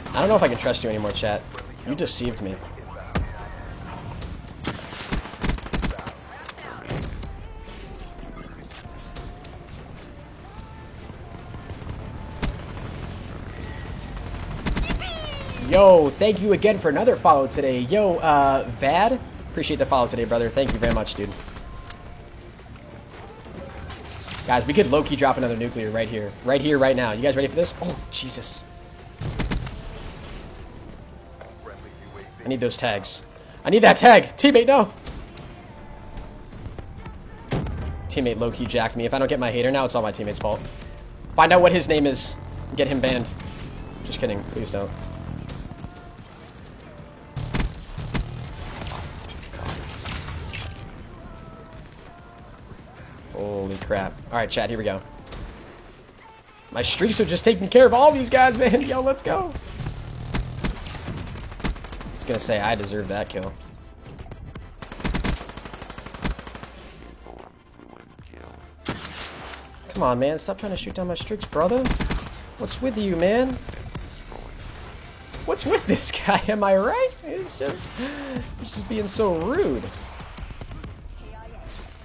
I don't know if I can trust you anymore, chat. You deceived me. Yo, thank you again for another follow today. Yo, Vad, appreciate the follow today, brother. Thank you very much, dude. Guys, we could low-key drop another nuclear right here. Right here, right now. You guys ready for this? Oh, Jesus. I need those tags. I need that tag. Teammate, no. Teammate low-key jacked me. If I don't get my hater now, it's all my teammate's fault. Find out what his name is. Get him banned. Just kidding. Please don't. Holy crap. Alright, chat, here we go. My streaks are just taking care of all these guys, man. Yo, let's go. I was gonna say, I deserve that kill. Come on, man. Stop trying to shoot down my streaks, brother. What's with you, man? What's with this guy? Am I right? He's just being so rude.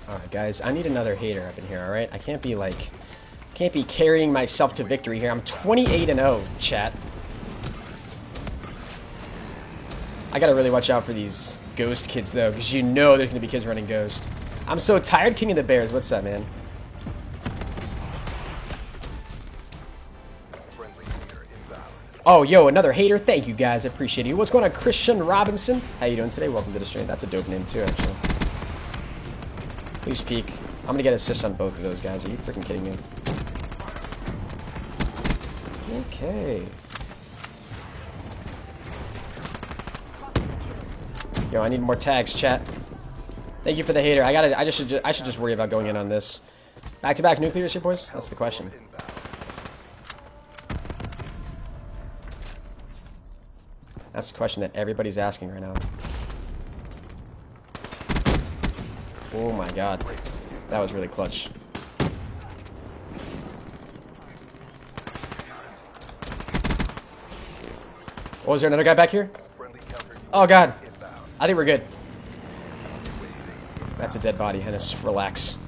Alright, guys. I need another hater up in here, alright? I can't be carrying myself to victory here. I'm 28-0, chat. I gotta really watch out for these ghost kids, though, because you know there's gonna be kids running ghost. I'm so tired, King of the Bears. What's up, man? Oh, yo, another hater. Thank you, guys. I appreciate you. What's going on, Christian Robinson? How you doing today? Welcome to the stream. That's a dope name, too, actually. Please peek. I'm going to get assists on both of those guys. Are you freaking kidding me? Okay. Yo, I need more tags, chat. Thank you for the hater. I should just worry about going in on this. Back-to-back nuclears here, boys? That's the question. That's the question that everybody's asking right now. Oh my god. That was really clutch. Oh, is there another guy back here? Oh god. I think we're good. That's a dead body, Hennis. Relax.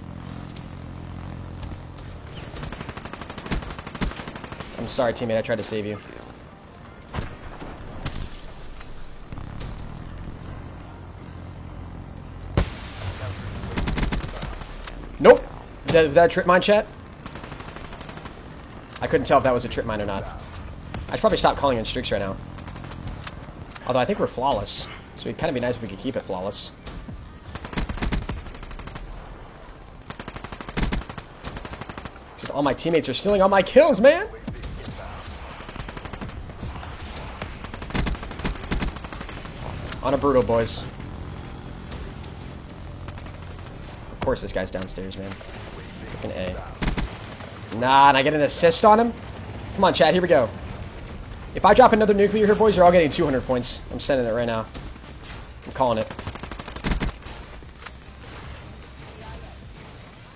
I'm sorry, teammate. I tried to save you. Nope. Was that a trip mine, chat? I couldn't tell if that was a trip mine or not. I should probably stop calling in streaks right now. Although I think we're flawless. So it'd kind of be nice if we could keep it flawless. Just all my teammates are stealing all my kills, man! On a brutal, boys. Of course this guy's downstairs, man. Freaking A. Nah, and I get an assist on him? Come on, chat, here we go. If I drop another nuclear here, boys, you're all getting 200 points. I'm sending it right now. I'm calling it.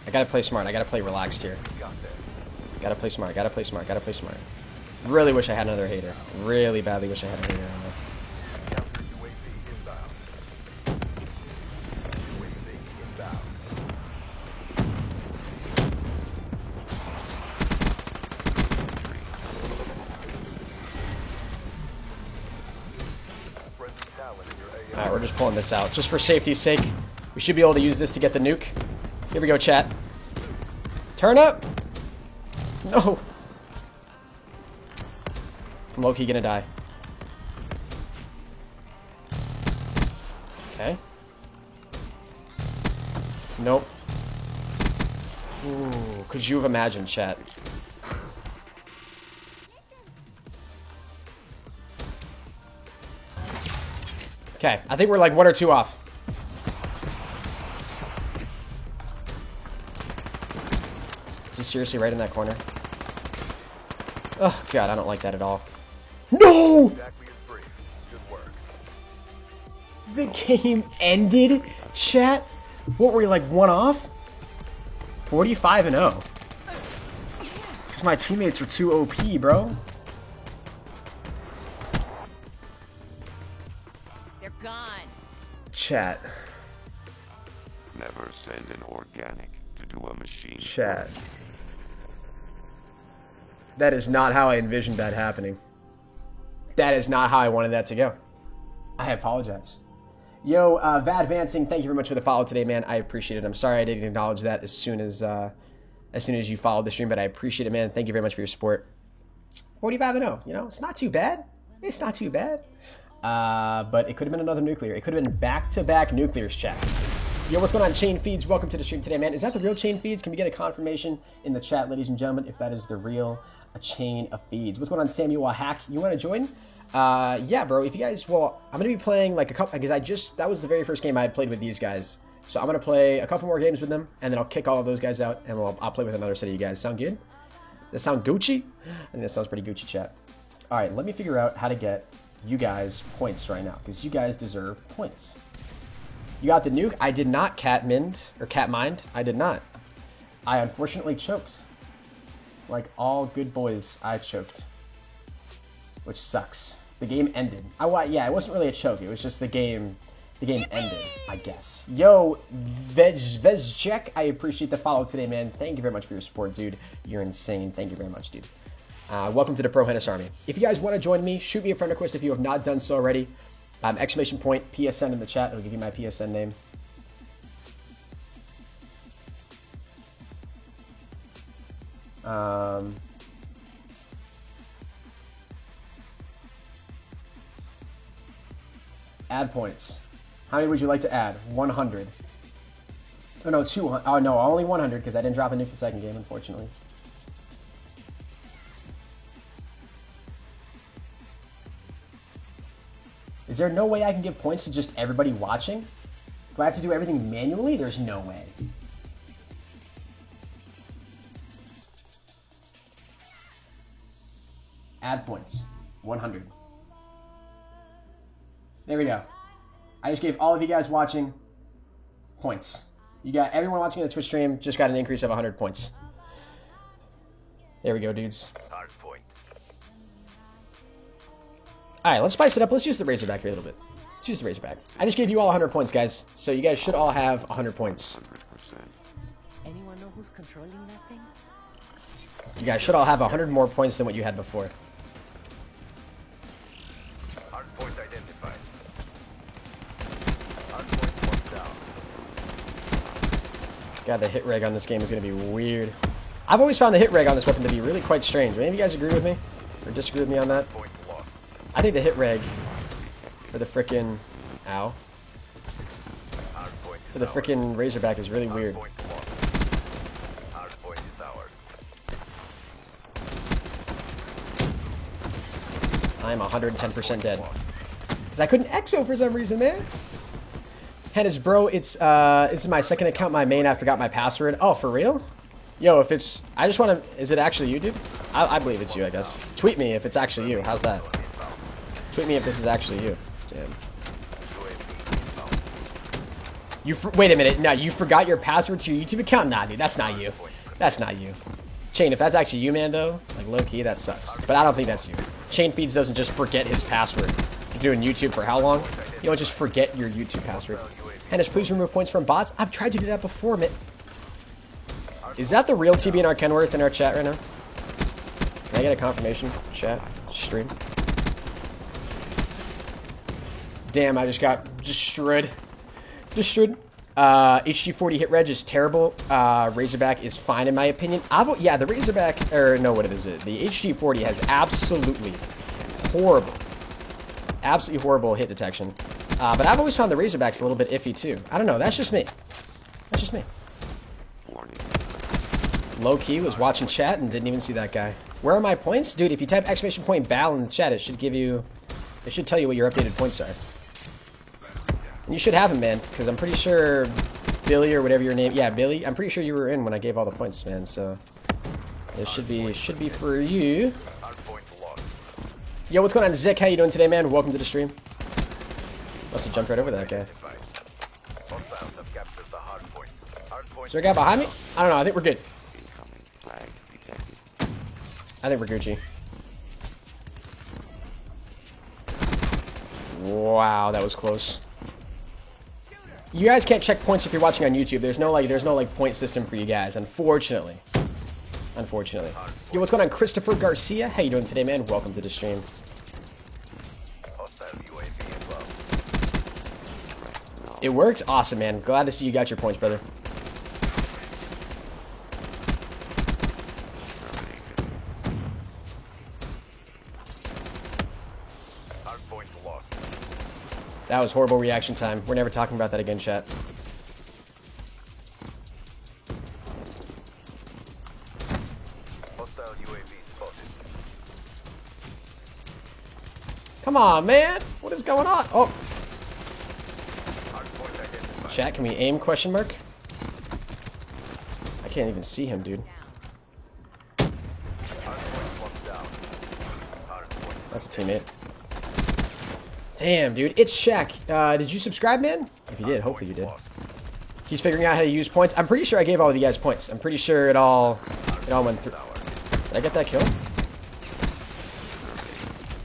I gotta play smart. I gotta play relaxed here. Gotta play smart. Gotta play smart. Gotta play smart. Really wish I had another hater. Really badly wish I had a hater on there. Alright, we're just pulling this out. Just for safety's sake. We should be able to use this to get the nuke. Here we go, chat. Turn up! No! I'm low-key gonna die. Okay. Nope. Ooh, could you have imagined, chat? Okay, I think we're like 1 or 2 off. Is he seriously right in that corner? Oh, God, I don't like that at all. No! The game ended, chat? What, were we like 1 off? 45-0. My teammates were too OP, bro. Chat. Never send an organic to do a machine. Chat. That is not how I envisioned that happening. That is not how I wanted that to go. I apologize. Yo, Vad Vancing, thank you very much for the follow today, man. I appreciate it. I'm sorry I didn't acknowledge that as soon as you followed the stream, but I appreciate it, man. Thank you very much for your support. 45-0, you know, it's not too bad. It's not too bad. But it could have been another nuclear. It could have been back-to-back nuclears, chat. Yo, what's going on, Chain Feeds? Welcome to the stream today, man. Is that the real Chain Feeds? Can we get a confirmation in the chat, ladies and gentlemen, if that is the real chain of feeds? What's going on, Samuel Hack? You want to join? Yeah, bro. If you guys, well, I'm gonna be playing like a couple because that was the very first game I had played with these guys. So I'm gonna play a couple more games with them, and then I'll kick all of those guys out, and I'll play with another set of you guys. Sound good? That sound Gucci? I think that sounds pretty Gucci, chat. All right, let me figure out how to get you guys points right now because you guys deserve points. You got the nuke. I did not catmind. I did not. I unfortunately choked. Like all good boys, I choked, which sucks. The game ended. Yeah, it wasn't really a choke. It was just the game ended, I guess. Yo, Vezchek, I appreciate the follow today, man. Thank you very much for your support, dude. You're insane. Thank you very much, dude. Welcome to the Pro Hennis Army. If you guys want to join me, shoot me a friend request if you have not done so already. Exclamation point PSN in the chat. It'll give you my PSN name. Add points. How many would you like to add? 100. Oh no, 200. Oh no, only 100 because I didn't drop a nuke the second game, unfortunately. Is there no way I can give points to just everybody watching? Do I have to do everything manually? There's no way. Add points. 100. There we go. I just gave all of you guys watching points. You got everyone watching the Twitch stream just got an increase of 100 points. There we go, dudes. Hard point. All right, let's spice it up. Let's use the Razorback here a little bit. Let's use the Razorback. I just gave you all 100 points, guys. So you guys should all have 100 points. 100%. Anyone know who's controlling that thing? You guys should all have 100 more points than what you had before. Hard point identified. Hard point marked down. God, the hit reg on this game is going to be weird. I've always found the hit reg on this weapon to be really quite strange. Do any of you guys agree with me? Or disagree with me on that? Point lost. I think the hit reg for the frickin' ow. Hard point is For the frickin' Razorback is really weird. Point lost. Hard point is ours. I'm 110% dead. Because I couldn't EXO for some reason, man. Hennis, bro, it's my second account, my main. I forgot my password. Oh, for real? Yo, if it's... I just want to... Is it actually you, dude? I believe it's you, I guess. Tweet me if it's actually you. How's that? Tweet me if this is actually you. Damn. Wait a minute. No, you forgot your password to your YouTube account? Nah, dude, that's not you. That's not you. Chain, if that's actually you, man, though, like, low-key, that sucks. But I don't think that's you. Chain Feeds doesn't just forget his password. You're doing YouTube for how long? You don't just forget your YouTube password. Hennis, please remove points from bots. I've tried to do that before, man. Is that the real TBNR Kenworth in our chat right now? Can I get a confirmation? Chat? Stream? Damn, I just got destroyed. Destroyed. HG40 hit reg is terrible. Razorback is fine in my opinion. Yeah, the Razorback, or no, what is it? The HG40 has absolutely horrible hit detection. But I've always found the Razorbacks a little bit iffy too. I don't know, that's just me. That's just me. Warning. Low-key was watching chat and didn't even see that guy. Where are my points? Dude, if you type exclamation point BAL in the chat, it should give you... It should tell you what your updated points are. And you should have them, man, because I'm pretty sure Billy or whatever your name... Yeah, Billy. I'm pretty sure you were in when I gave all the points, man, so... It should be for you. Yo, what's going on, Zick? How you doing today, man? Welcome to the stream. Must have jumped right over that guy. Is there a guy behind me? I don't know. I think we're good. Incoming flag detected. I think we're Gucci. Wow, that was close. You guys can't check points if you're watching on YouTube. There's no point system for you guys, unfortunately. Unfortunately. Yo, what's going on, Christopher Garcia? How you doing today, man? Welcome to the stream. It worked? Awesome, man. Glad to see you got your points, brother. Hardpoint lost. That was horrible reaction time. We're never talking about that again, chat. Hostile UAV spotted. Come on, man. What is going on? Oh, Hardpoint identified. chat, can we aim, question mark? I can't even see him, dude. Hardpoint one down. Hardpoint. That's a teammate. Damn, dude. It's Shaq. Did you subscribe, man? If you did, hopefully you did. Lost. He's figuring out how to use points. I'm pretty sure I gave all of you guys points. I'm pretty sure it all went through. Did I get that kill?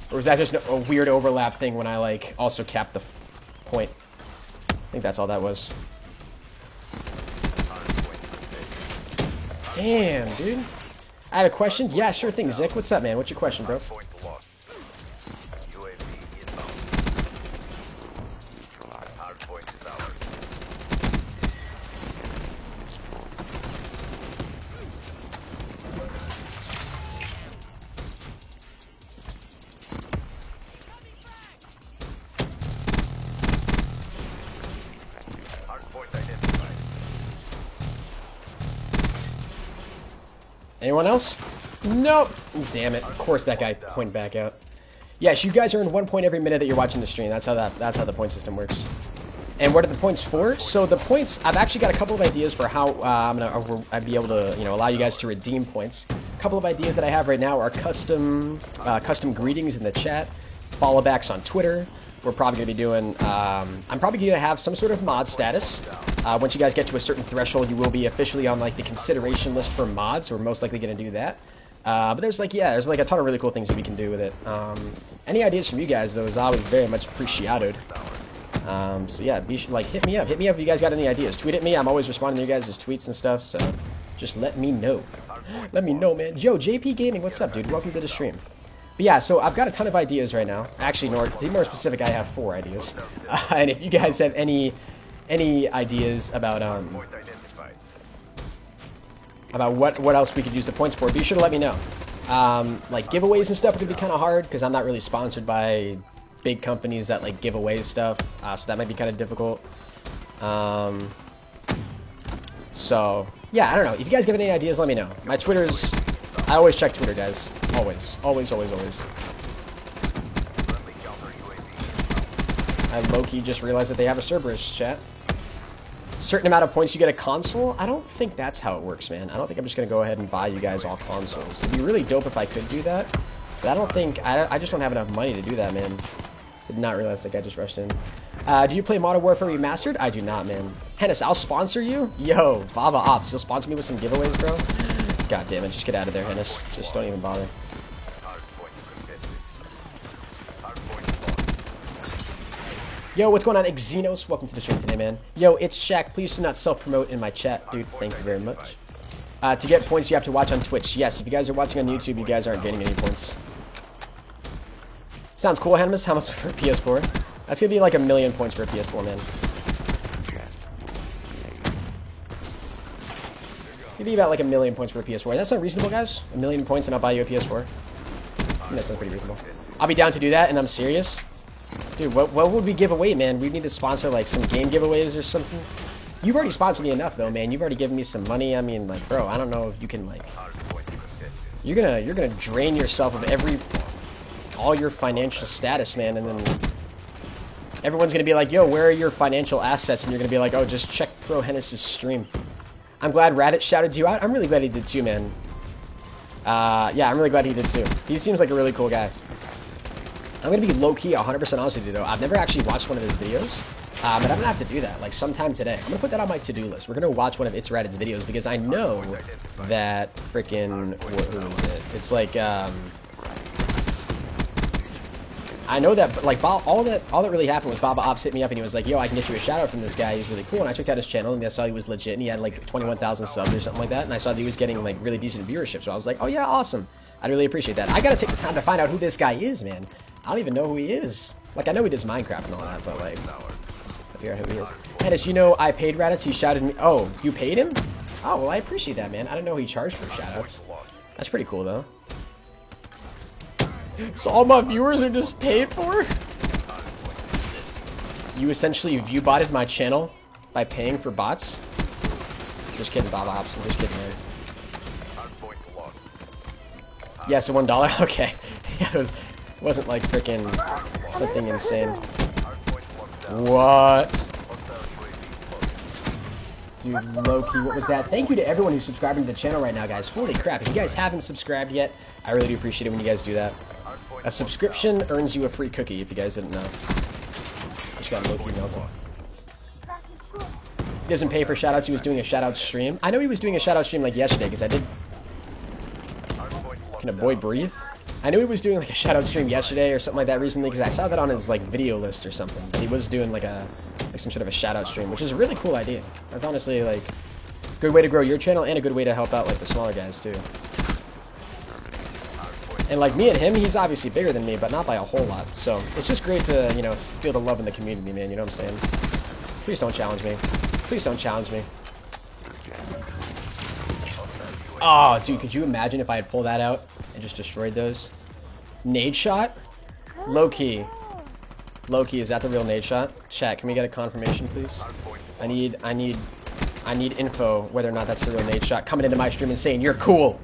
Or was that just a weird overlap thing when I, like, also capped the point? I think that's all that was. Damn, dude. I have a question? Yeah, sure thing, Zick. What's up, man? What's your question, bro? Point lost. UAV inbound. Hardpoint is ours. Hardpoint identified. Anyone else? Nope. Damn it. Of course that guy pointed back out. Yes, you guys earn 1 point every minute that you're watching the stream. That's how the point system works. And what are the points for? So the points, I've actually got a couple of ideas for how I'd be able to, allow you guys to redeem points. A couple of ideas that I have right now are custom greetings in the chat, follow backs on Twitter. We're probably going to be doing, I'm probably going to have some sort of mod status. Once you guys get to a certain threshold, you will be officially on like the consideration list for mods, so we're most likely going to do that. But there's like a ton of really cool things that we can do with it. Any ideas from you guys, though, is always very much appreciated. So yeah, hit me up. Hit me up if you guys got any ideas. Tweet at me. I'm always responding to you guys' tweets and stuff, so just let me know. Let me know, man. Yo, JP Gaming, what's up, dude? Welcome to the stream. But yeah, so I've got a ton of ideas right now. Actually, to be more specific, I have 4 ideas. And if you guys have any ideas about what else we could use the points for, be sure to let me know. Like giveaways and stuff are gonna be kind of hard because I'm not really sponsored by big companies that like give away stuff, so that might be kind of difficult. So yeah, I don't know. If you guys have any ideas, let me know. My Twitter's, I always check Twitter, guys. Always. I low-key just realized that they have a Cerberus, chat. Certain amount of points you get a console? I don't think that's how it works, man. I don't think I'm just going to go ahead and buy you guys all consoles. It'd be really dope if I could do that. But I don't think... I just don't have enough money to do that, man. Did not realize that guy just rushed in. Do you play Modern Warfare Remastered? I do not, man. Hennis, I'll sponsor you? Yo, Baba Ops, you'll sponsor me with some giveaways, bro? God damn it, just get out of there, Hennis. Just don't even bother. Yo, what's going on, Xenos? Welcome to the stream today, man. Yo, it's Shaq. Please do not self-promote in my chat, dude. Thank you very much. To get points, you have to watch on Twitch. Yes, if you guys are watching on YouTube, you guys aren't getting any points. Sounds cool, Hennis. How much for PS4? That's gonna be like 1,000,000 points for a PS4, man. It'd be about like 1,000,000 points for a PS4. That's not reasonable, guys. 1,000,000 points and I'll buy you a PS4. I think that sounds pretty reasonable. I'll be down to do that, and I'm serious. Dude, what would we give away, man? We need to sponsor like some game giveaways or something. You've already sponsored me enough, though, man. You've already given me some money. I mean, like, bro, I don't know if you can like. You're gonna drain yourself of all your financial status, man, and then everyone's gonna be like, yo, where are your financial assets? And you're gonna be like, oh, just check Pro Hennis' stream. I'm glad Raditz shouted you out. I'm really glad he did too, man. Yeah, I'm really glad he did too. He seems like a really cool guy. I'm going to be low-key 100% honest with you, though. I've never actually watched one of his videos, but I'm going to have to do that, like, sometime today. I'm going to put that on my to-do list. We're going to watch one of It's Raditz videos, because I know that freaking... Who is it? It's like, I know that, like, all that really happened was Baba Ops hit me up, and he was like, yo, I can get you a shout-out from this guy. He's really cool. And I checked out his channel, and I saw he was legit, and he had, like, 21,000 subs or something like that, and I saw that he was getting, like, really decent viewership. So I was like, oh, yeah, awesome. I really appreciate that. I got to take the time to find out who this guy is, man. I don't even know who he is. Like, I know he does Minecraft and all that, but, like, figure out who he is. Hennis, you know I paid Raditz. He shouted me. Oh, you paid him? Oh, well, I appreciate that, man. I didn't know he charged for shoutouts. That's pretty cool, though. So all my viewers are just paid for? You essentially view-botted my channel by paying for bots? Just kidding, Bob Ops. I'm just kidding, man. Yeah, so $1? Okay. Yeah, it wasn't like freaking something insane. What? Dude, Loki, what was that? Thank you to everyone who's subscribing to the channel right now, guys. Holy crap. If you guys haven't subscribed yet, I really do appreciate it when you guys do that. A subscription earns you a free cookie, if you guys didn't know. Just got Loki melted. He doesn't pay for shoutouts. He was doing a shoutout stream. I know he was doing a shoutout stream like yesterday, because I did... Can a boy breathe? I knew he was doing like a shoutout stream yesterday or something like that recently, because I saw that on his like video list or something. But he was doing like some sort of a shoutout stream, which is a really cool idea. That's honestly like a good way to grow your channel and a good way to help out like the smaller guys too. And like me and him, he's obviously bigger than me, but not by a whole lot. So it's just great to, you know, feel the love in the community, man. You know what I'm saying? Please don't challenge me. Please don't challenge me. Oh, dude, could you imagine if I had pulled that out and just destroyed those? Nade shot? Low-key. Low-key, is that the real nade shot? Chat, can we get a confirmation, please? I need info whether or not that's the real nade shot. Coming into my stream and saying, you're cool.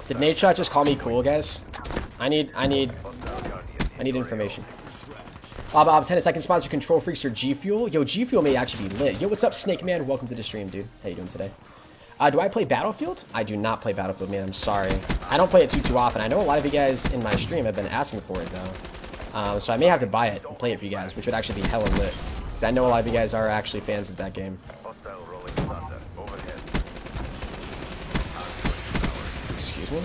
Did nade shot just call me cool, guys? I need information. Bob Ops, Hennis, I can sponsor Control Freaks or G Fuel. Yo, G Fuel may actually be lit. Yo, what's up, Snake Man? Welcome to the stream, dude. How you doing today? Do I play Battlefield? I do not play Battlefield, man. I'm sorry. I don't play it too often. I know a lot of you guys in my stream have been asking for it, though. So I may have to buy it and play it for you guys, which would actually be hella lit. Because I know a lot of you guys are actually fans of that game. Excuse me?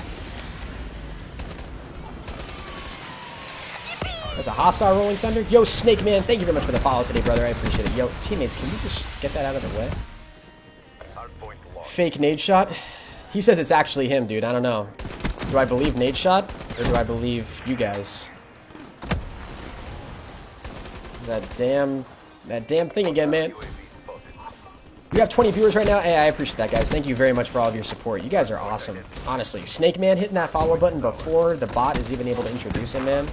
That's a hostile Rolling Thunder. Yo, Snake Man, thank you very much for the follow today, brother. I appreciate it. Yo, teammates, can you just get that out of the way? Fake nade shot. He says it's actually him, dude. I don't know. Do I believe nade shot or do I believe you guys? That damn thing again, man. We have 20 viewers right now. Hey, I appreciate that, guys. Thank you very much for all of your support. You guys are awesome. Honestly, Snake Man hitting that follow button before the bot is even able to introduce him, man.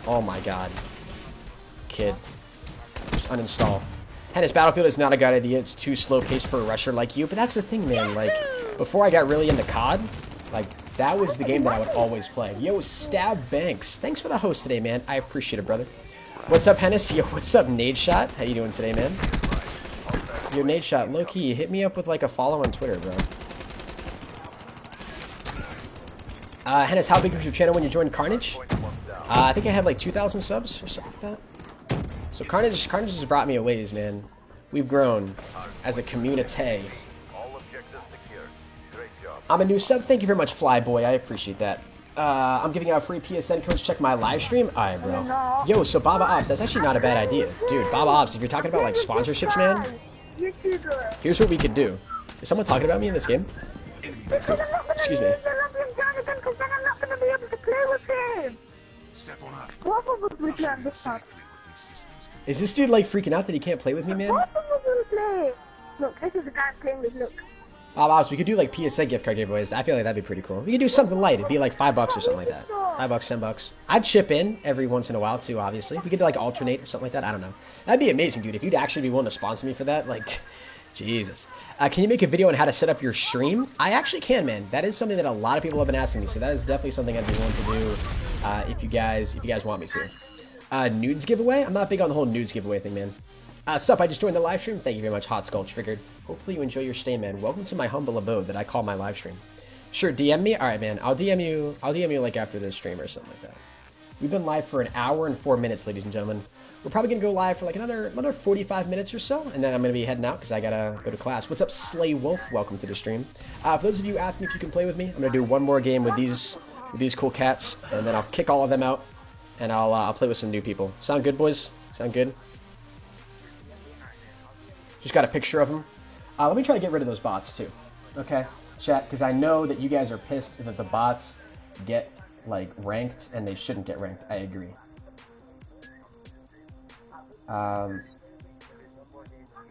Oh my god. Kid. Just uninstall. Hennis, Battlefield is not a good idea. It's too slow paced for a rusher like you. But that's the thing, man. Like, before I got really into COD, like, that was the game that I would always play. Yo, Stab Banks. Thanks for the host today, man. I appreciate it, brother. What's up, Hennis? Yo, what's up, Nade Shot? How you doing today, man? Yo, Nade Shot, low-key, hit me up with, like, a follow on Twitter, bro. Hennis, how big was your channel when you joined Carnage? I think I had like 2,000 subs or something like that. So Carnage has brought me a ways, man. We've grown as a community. I'm a new sub. Thank you very much, Flyboy. I appreciate that. I'm giving out free PSN codes. Check my live stream. Alright, bro. Yo, so Baba Ops, that's actually not a bad idea. Dude, Baba Ops, if you're talking about like sponsorships, man, here's what we could do. Is someone talking about me in this game? Excuse me. Is this dude like freaking out that he can't play with me, man? Look, this is the guy playing with, look. We could do like PSA gift card giveaways. I feel like that'd be pretty cool. We could do something light. It'd be like $5 or something like that. $5, $10. I'd chip in every once in a while too, obviously. We could like alternate or something like that. I don't know. That'd be amazing, dude. If you'd actually be willing to sponsor me for that, like, Jesus. Can you make a video on how to set up your stream? I actually can, man. That is something that a lot of people have been asking me, so that is definitely something I'd be willing to do if you guys want me to. Nudes giveaway? I'm not big on the whole nudes giveaway thing, man. Sup, I just joined the live stream. Thank you very much, Hot Skull Triggered. Hopefully you enjoy your stay, man. Welcome to my humble abode that I call my live stream. Sure, DM me? Alright, man. I'll DM you like after this stream or something like that. We've been live for an hour and 4 minutes, ladies and gentlemen. We're probably going to go live for like another 45 minutes or so, and then I'm going to be heading out because I got to go to class. What's up, Slay Wolf? Welcome to the stream. For those of you asking if you can play with me, I'm going to do one more game with these cool cats, and then I'll kick all of them out, and I'll play with some new people. Sound good, boys? Sound good? Just got a picture of them. Let me try to get rid of those bots, too. Okay? Chat, because I know that you guys are pissed that the bots get, like, ranked, and they shouldn't get ranked. I agree.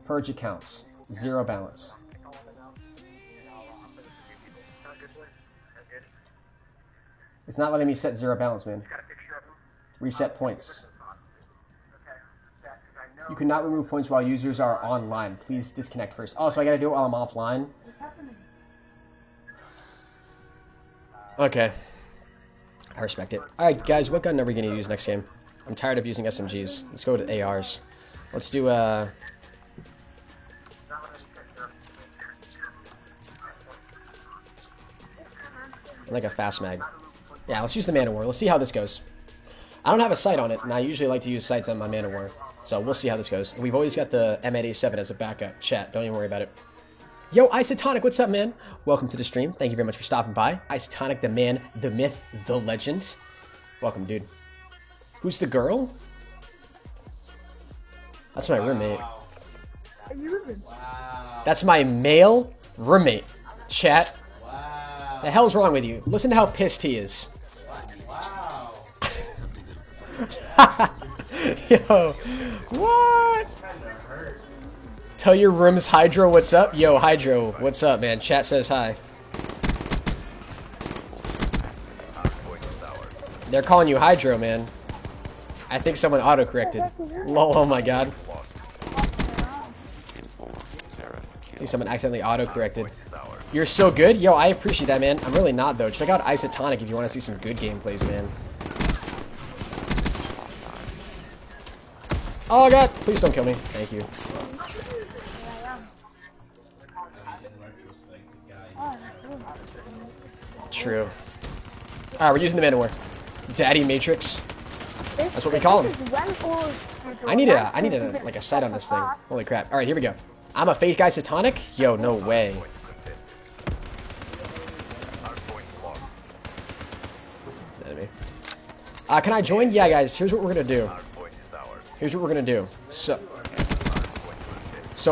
Purge accounts. 0 balance. It's not letting me set 0 balance, man. Reset points. You cannot remove points while users are online. Please disconnect first. Oh, so I gotta do it while I'm offline? Okay. I respect it. Alright, guys, what gun are we gonna use next game? I'm tired of using SMGs. Let's go to ARs. Let's do, like a fast mag. Yeah, let's use the Man of War. Let's see how this goes. I don't have a sight on it, and I usually like to use sights on my Man of War. So we'll see how this goes. We've always got the M87 as a backup. Chat, don't even worry about it. Yo, Isotonic, what's up, man? Welcome to the stream. Thank you very much for stopping by. Isotonic, the man, the myth, the legend. Welcome, dude. Who's the girl? That's my roommate. That's my male roommate. Chat. The hell's wrong with you? Listen to how pissed he is. Yo, what? Tell your room's Hydro what's up? Yo, Hydro, what's up, man? Chat says hi. They're calling you Hydro, man. I think someone auto-corrected. Lol, oh my god. I think someone accidentally auto-corrected. You're so good? Yo, I appreciate that, man. I'm really not, though. Check out Isotonic if you want to see some good gameplays, man. Oh god, please don't kill me. Thank you. True. Alright, we're using the Man of War. Daddy Matrix. That's what we call him. I need a like a sight on this thing. Holy crap. Alright, here we go. I'm a fake Isotonic? Yo, no way. It's an enemy. Can I join? Yeah, guys, here's what we're gonna do. Here's what we're gonna do. So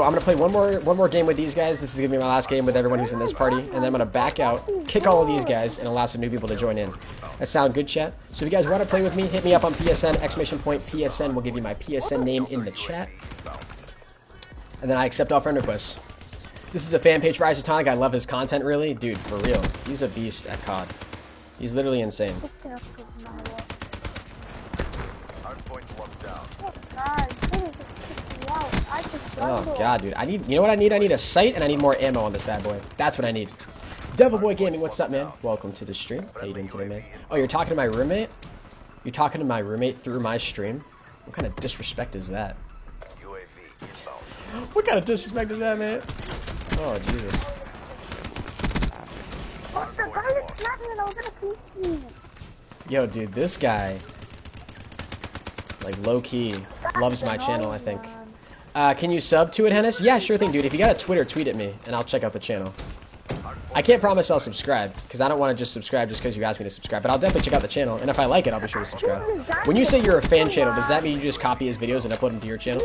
I'm gonna play one more game with these guys. This is gonna be my last game with everyone who's in this party, and then I'm gonna back out, kick all of these guys, and allow some new people to join in. That sound good, chat? So if you guys want to play with me, hit me up on PSN, !PSN. We'll give you my PSN name in the chat. And then I accept all friend requests. This is a fan page for Isotonic. I love his content, really. Dude, for real. He's a beast at COD. He's literally insane. Oh god, dude. You know what I need? I need a sight and I need more ammo on this bad boy. That's what I need. Devil Boy Gaming, what's up, man? Welcome to the stream. How you doing today, man? Oh, you're talking to my roommate? You're talking to my roommate through my stream? What kind of disrespect is that? What kind of disrespect is that, man? Oh, Jesus. Yo, dude, this guy, like, low-key, loves my channel, I think. Can you sub to it, Hennis? Yeah, sure thing, dude. If you got a Twitter, tweet at me, and I'll check out the channel. I can't promise I'll subscribe, because I don't want to just subscribe just because you asked me to subscribe, but I'll definitely check out the channel, and if I like it, I'll be sure to subscribe. When you say you're a fan channel, does that mean you just copy his videos and upload them to your channel?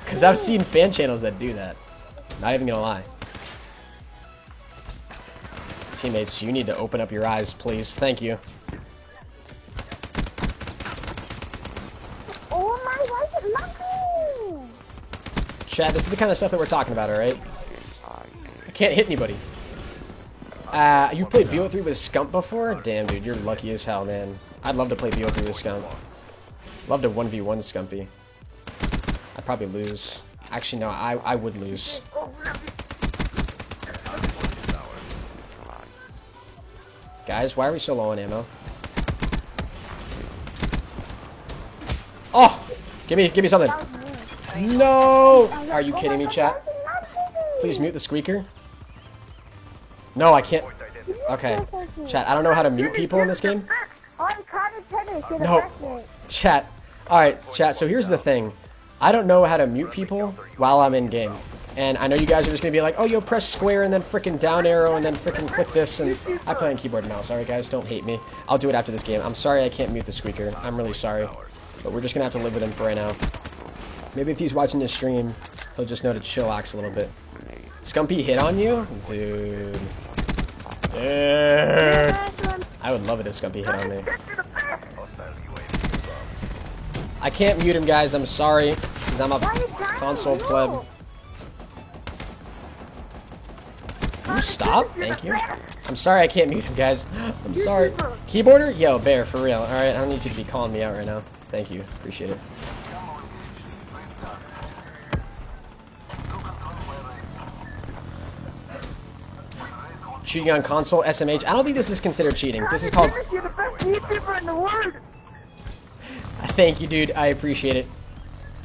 Because I've seen fan channels that do that. Not even gonna lie. Teammates, you need to open up your eyes, please. Thank you. Oh my, why is it lucky? Chat, this is the kind of stuff that we're talking about, alright? I can't hit anybody. You played BO3 with Scump before? Damn, dude, you're lucky as hell, man. I'd love to play BO3 with Scump. Love to 1v1 Scumpy. I'd probably lose. Actually, no, I would lose. Guys, why are we so low on ammo? Oh! Give me something. No! Are you kidding me, chat? Please mute the squeaker. No, I can't. Okay. Chat, I don't know how to mute people in this game. No. Chat. Alright, chat, so here's the thing. I don't know how to mute people while I'm in game. And I know you guys are just gonna be like, oh, yo, press square and then frickin' down arrow and then frickin' click this. And I play on keyboard and mouse. Alright, guys, don't hate me. I'll do it after this game. I'm sorry I can't mute the squeaker. I'm really sorry. But we're just gonna have to live with him for right now. Maybe if he's watching this stream, he'll just know to chillax a little bit. Scumpy hit on you? Dude. I would love it if Scumpy hit on me. I can't mute him, guys. I'm sorry. Because I'm a console pleb. Can you stop? Thank you. I'm sorry I can't mute him, guys. I'm sorry. Keyboarder? Yo, Bear, for real. Alright, I don't need you to be calling me out right now. Thank you. Appreciate it. Cheating on console, SMH. I don't think this is considered cheating. This is called... You're the best YouTuber in the world. Thank you, dude. I appreciate it.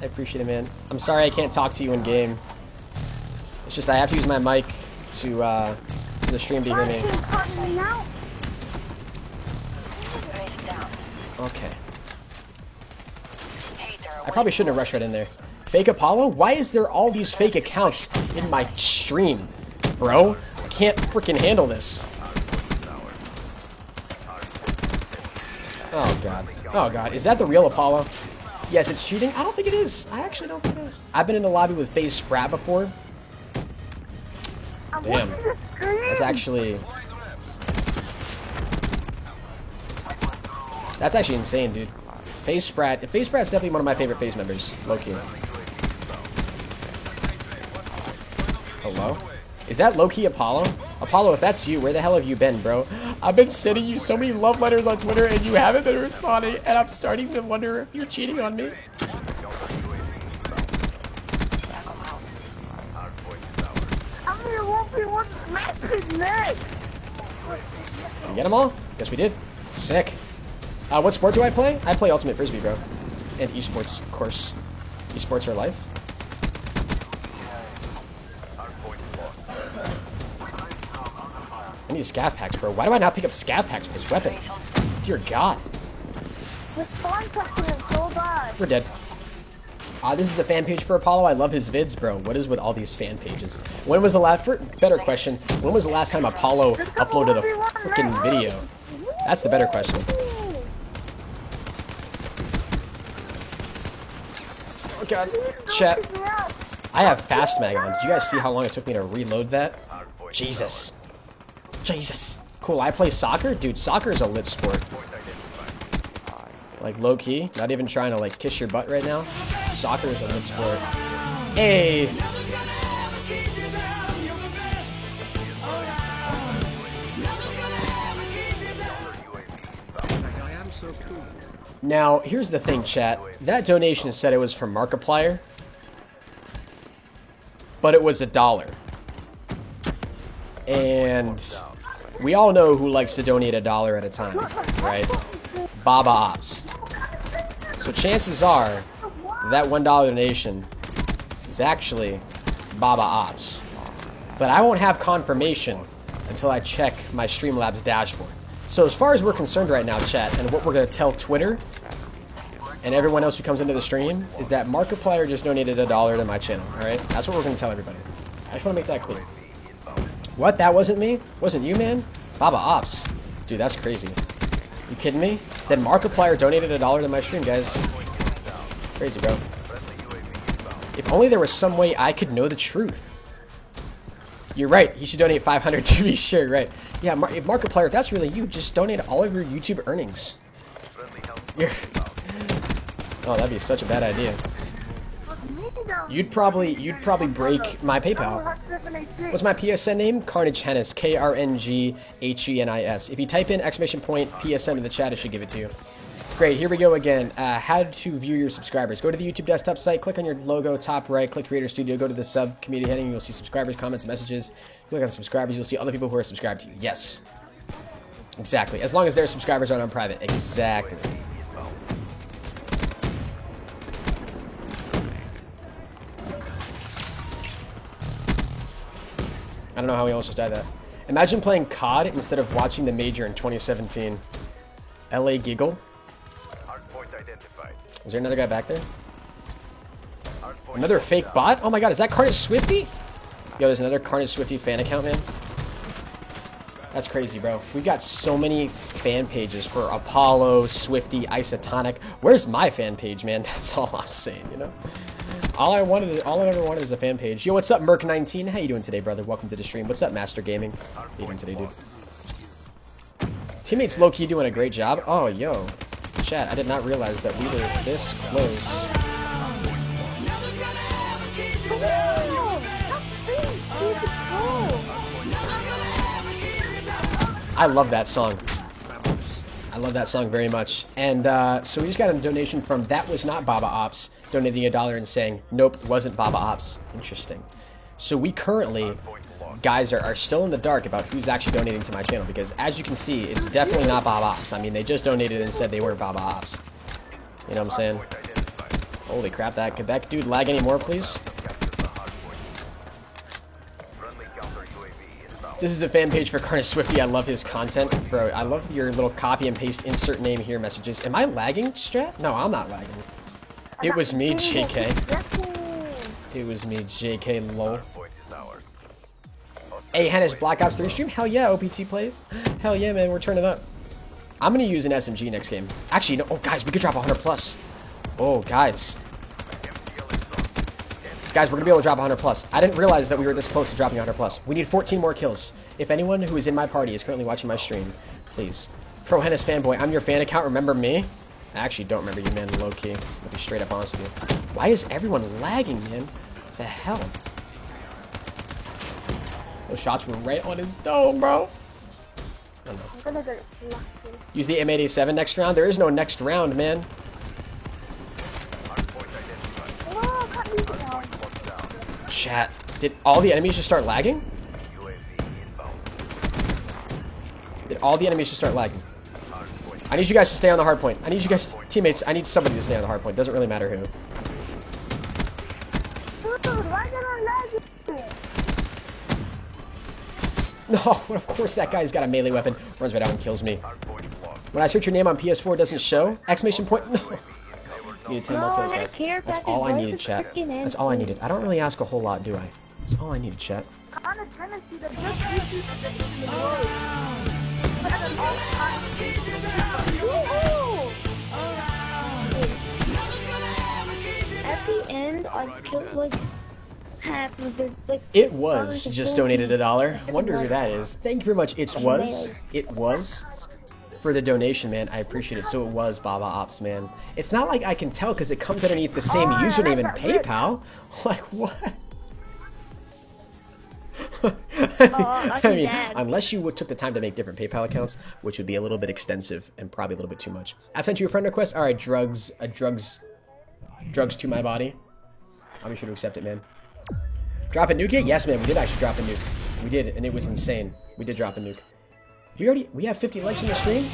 I appreciate it, man. I'm sorry I can't talk to you in game. It's just I have to use my mic to the stream to hear me. Okay. I probably shouldn't have rushed right in there. Fake Apollo? Why is there all these fake accounts in my stream, bro? I can't freaking handle this. Oh god. Oh god. Is that the real Apollo? Yes, it's cheating? I don't think it is. I actually don't think it is. I've been in the lobby with FaZe Sprat before. Damn. That's actually... That's actually insane, dude. FaZe Sprat. FaZe Sprat's definitely one of my favorite FaZe members. Low-key. Hello? Is that low-key Apollo? Apollo, if that's you, where the hell have you been, bro? I've been sending you so many love letters on Twitter and you haven't been responding, and I'm starting to wonder if you're cheating on me. Did we get them all? Yes, we did. Sick. What sport do I play? I play Ultimate Frisbee, bro. And esports, of course. Esports are life. I need scav packs, bro. Why do I not pick up scav packs for this weapon? Dear God. The spawn testing is so bad. We're dead. This is a fan page for Apollo. I love his vids, bro. What is with all these fan pages? When was the last... Better question. When was the last time Apollo uploaded a freaking video? That's the better question. Oh, God. Chat. I have fast mag on. Did you guys see how long it took me to reload that? Jesus. Jesus. Cool, I play soccer? Dude, soccer is a lit sport. Like, low-key. Not even trying to, like, kiss your butt right now. Soccer is a lit sport. Hey! Now, here's the thing, chat. That donation said it was from Markiplier. But it was $1. And we all know who likes to donate $1 at a time, right? Baba Ops. So chances are that $1 donation is actually Baba Ops. But I won't have confirmation until I check my Streamlabs dashboard. So as far as we're concerned right now, chat, and what we're going to tell Twitter and everyone else who comes into the stream is that Markiplier just donated $1 to my channel, alright? That's what we're going to tell everybody. I just want to make that clear. What? That wasn't me? Wasn't you, man? Baba Ops. Dude, that's crazy. You kidding me? Then Markiplier donated $1 to my stream, guys. Crazy, bro. If only there was some way I could know the truth. You're right. He should donate $500 to be sure, right? Yeah, if Markiplier, if that's really you, just donate all of your YouTube earnings. Oh, that'd be such a bad idea. You'd probably break my PayPal. What's my PSN name? KRNGHenis. KRNGHenis. If you type in !PSN in the chat, it should give it to you. Great, here we go again. How to view your subscribers. Go to the YouTube desktop site, click on your logo, top right, click Creator Studio, go to the sub community heading, you'll see subscribers, comments, messages. Click on subscribers, you'll see other people who are subscribed to you. Yes. Exactly. As long as their subscribers aren't on private. Exactly. I don't know how we almost just died that. Imagine playing COD instead of watching the Major in 2017. LA Giggle. Is there another guy back there? Another fake bot? Oh my god, is that Carnage Swifty? Yo, there's another Carnage Swifty fan account, man. That's crazy, bro. We've got so many fan pages for Apollo, Swifty, Isotonic. Where's my fan page, man? That's all I'm saying, you know? All I ever wanted is a fan page. Yo, what's up, Merc19? How you doing today, brother? Welcome to the stream. What's up, Master Gaming? How you doing today, dude? Teammates low-key doing a great job. Oh, yo. chat. I did not realize that we were this close. I love that song. I love that song very much. And so we just got a donation from That Was Not Baba Ops, donating $1 and saying, nope, wasn't Baba Ops. Interesting. So we currently, guys, are still in the dark about who's actually donating to my channel, because as you can see, it's definitely not Baba Ops. I mean, they just donated and said they weren't Baba Ops. You know what I'm saying? Holy crap, could that dude lag anymore, please? This is a fan page for Carnage Swifty. I love his content. Bro, I love your little copy and paste insert name here messages. Am I lagging, Strat? No, I'm not lagging. It was me, JK. It was me, JK, lol. Hey, Hennis, Black Ops 3 stream? Hell yeah, OPT plays. Hell yeah, man, we're turning up. I'm going to use an SMG next game. Actually, no. Oh, guys, we could drop 100 plus. Oh, guys. Guys, we're going to be able to drop 100 plus. I didn't realize that we were this close to dropping 100 plus. We need 14 more kills. If anyone who is in my party is currently watching my stream, please. Pro Hennis fanboy, I'm your fan account. Remember me? I actually don't remember you, man, low-key. I'll be straight up honest with you. Why is everyone lagging, man? What the hell? Those shots were right on his dome, bro. I don't know. I'm gonna get lucky. Use the M87 next round. There is no next round, man. Oh, cut me down. Chat. Did all the enemies just start lagging? Did all the enemies just start lagging? I need you guys to stay on the hard point. I need you guys, teammates, I need somebody to stay on the hard point. Doesn't really matter who. Dude, why did I lag? No, of course that guy's got a melee weapon. Runs right out and kills me. When I search your name on PS4, it doesn't show? Exclamation point? No. Needed 10 more kills, guys. That's all I needed, chat. That's all I needed. I don't really ask a whole lot, do I? That's all I needed, chat. On a tendency to just use in the world. At the end, I killed like half of the like. It was just donated $1. I wonder who that is. Thank you very much. It was for the donation, man. I appreciate it. So it was Baba Ops, man. It's not like I can tell because it comes underneath the same username in PayPal. Like what? I mean, unless you took the time to make different PayPal accounts, which would be a little bit extensive and probably a little bit too much. I've sent you a friend request. All right, drugs to my body. I'll be sure to accept it, man. Drop a nuke? Yes, man. We did actually drop a nuke. We did, and it was insane. We did drop a nuke. We have 50 likes on the stream.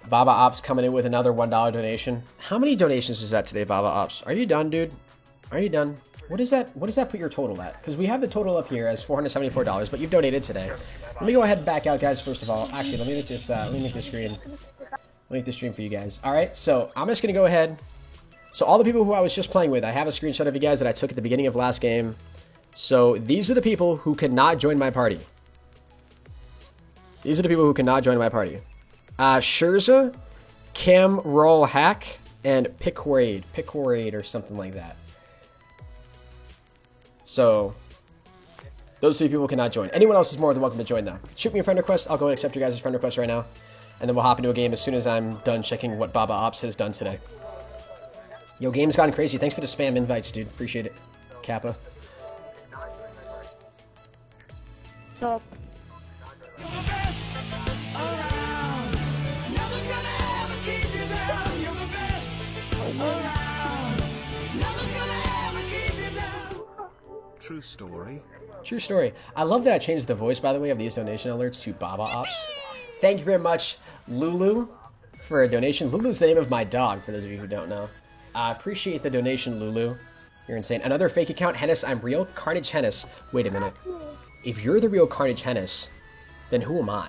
Baba Ops coming in with another $1 donation. How many donations is that today, Baba Ops? Are you done, dude? Are you done? What is that? What does that put your total at? Because we have the total up here as $474, but you've donated today. Let me go ahead and back out, guys. First of all, actually, let me make this screen. Let me make this stream for you guys. All right, so I'm just gonna go ahead. So all the people who I was just playing with, I have a screenshot of you guys that I took at the beginning of last game. So these are the people who could not join my party. These are the people who cannot join my party. Scherza, Cam Roll Hack, and Pickorade or something like that. So those 3 people cannot join. Anyone else is more than welcome to join though. Shoot me a friend request. I'll go and accept your guys' friend request right now. And then we'll hop into a game as soon as I'm done checking what Baba Ops has done today. Yo, game's gone crazy. Thanks for the spam invites, dude. Appreciate it. Kappa. So. True story. True story. I love that I changed the voice, by the way, of these donation alerts to Baba Ops. Thank you very much, Lulu, for a donation. Lulu's the name of my dog, for those of you who don't know. I appreciate the donation, Lulu. You're insane. Another fake account, Hennis, I'm real. KRNGHENIS. Wait a minute. If you're the real KRNGHENIS, then who am I?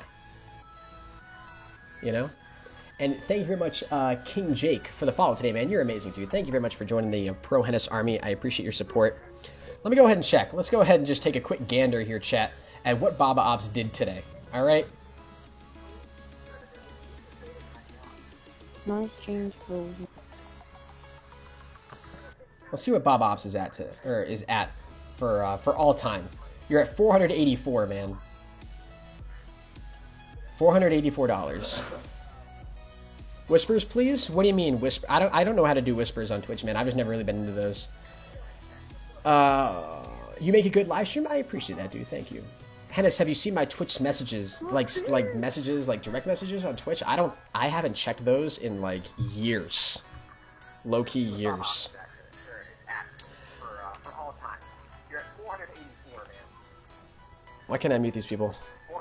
You know? And thank you very much, King Jake, for the follow today, man. You're amazing, dude. Thank you very much for joining the Pro Hennis Army. I appreciate your support. Let me go ahead and check. Let's go ahead and just take a quick gander here, chat, at what Baba Ops did today. All right? Nice change, bro. Let's see what Bob Ops is at for all time. You're at 484, man. $484. Whispers, please? What do you mean whisper? I don't know how to do whispers on Twitch, man. I've just never really been into those. You make a good live stream. I appreciate that, dude. Thank you. Hennis, have you seen my Twitch messages? Like messages, like direct messages on Twitch? I haven't checked those in like years. Low-key years. For all time. You're at 484, man. Why can't I mute these people? $484.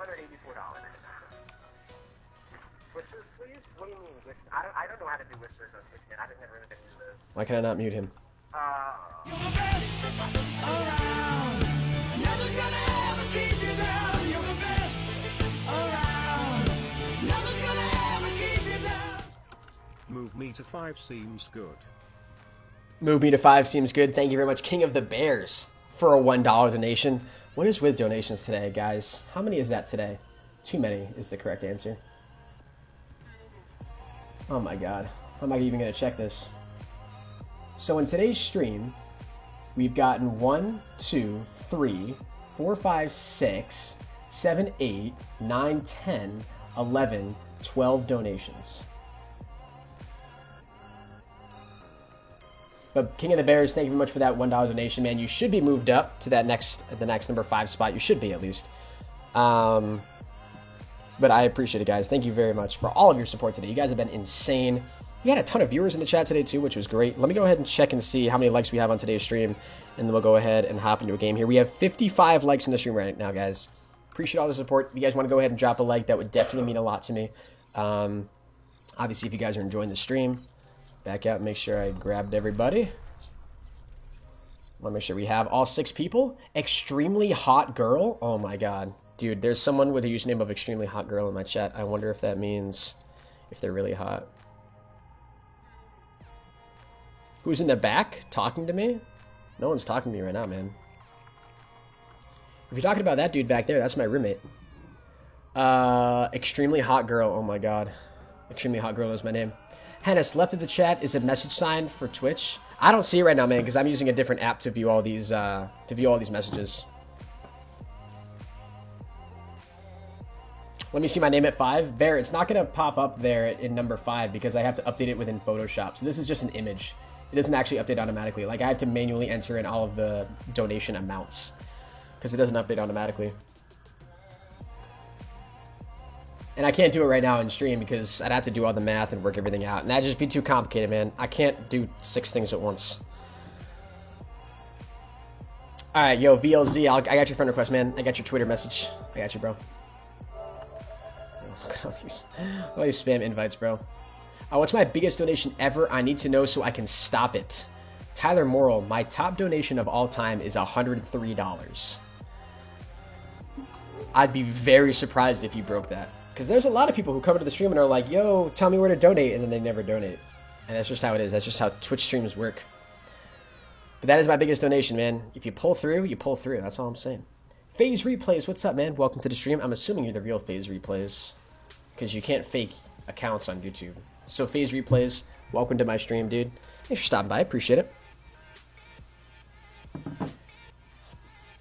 Whispers, please? What do you mean? I don't know how to do whispers on Twitch, man. I've never really been into those. Why can I not mute him? You're the best around. Nothing's gonna ever keep you down. You're the best around. Nothing's gonna ever keep you down. Move me to 5 seems good. Move me to 5 seems good. Thank you very much, King of the Bears, for a $1 donation. What is with donations today, guys? How many is that today? Too many is the correct answer. Oh my god. How am I even going to check this? So in today's stream, we've gotten 1, 2, 3, 4, 5, 6, 7, 8, 9, 10, 11, 12 donations. But King of the Bears, thank you very much for that $1 donation, man. You should be moved up to the next number 5 spot. You should be, at least. But I appreciate it, guys. Thank you very much for all of your support today. You guys have been insane. We had a ton of viewers in the chat today, too, which was great. Let me go ahead and check and see how many likes we have on today's stream, and then we'll go ahead and hop into a game here. We have 55 likes in the stream right now, guys. Appreciate all the support. If you guys want to go ahead and drop a like, that would definitely mean a lot to me. Obviously, if you guys are enjoying the stream, back out and make sure I grabbed everybody. Want to make sure we have all 6 people. Extremely hot girl. Oh, my God. Dude, there's someone with a username of extremely hot girl in my chat. I wonder if that means if they're really hot. Who's in the back talking to me? No one's talking to me right now, man. If you're talking about that dude back there, that's my roommate. Extremely hot girl. Oh my god. Extremely hot girl is my name. Hennis, left of the chat is a message sign for Twitch. I don't see it right now, man, because I'm using a different app to view all these messages. Let me see my name at 5. Bear, it's not going to pop up there in number 5 because I have to update it within Photoshop. So this is just an image. It doesn't actually update automatically. Like, I have to manually enter in all of the donation amounts because it doesn't update automatically. And I can't do it right now in stream because I'd have to do all the math and work everything out. And that'd just be too complicated, man. I can't do 6 things at once. Alright, yo, VLZ, I got your friend request, man. I got your Twitter message. I got you, bro. Look at all these spam invites, bro. What's my biggest donation ever? I need to know so I can stop it. Tyler Morrill, my top donation of all time is $103. I'd be very surprised if you broke that. Because there's a lot of people who come to the stream and are like, yo, tell me where to donate, and then they never donate. And that's just how it is. That's just how Twitch streams work. But that is my biggest donation, man. If you pull through, you pull through. That's all I'm saying. Phase Replays, what's up, man? Welcome to the stream. I'm assuming you're the real Phase Replays. Because you can't fake accounts on YouTube. So Phase Replays, welcome to my stream, dude. Thanks for stopping by. I appreciate it.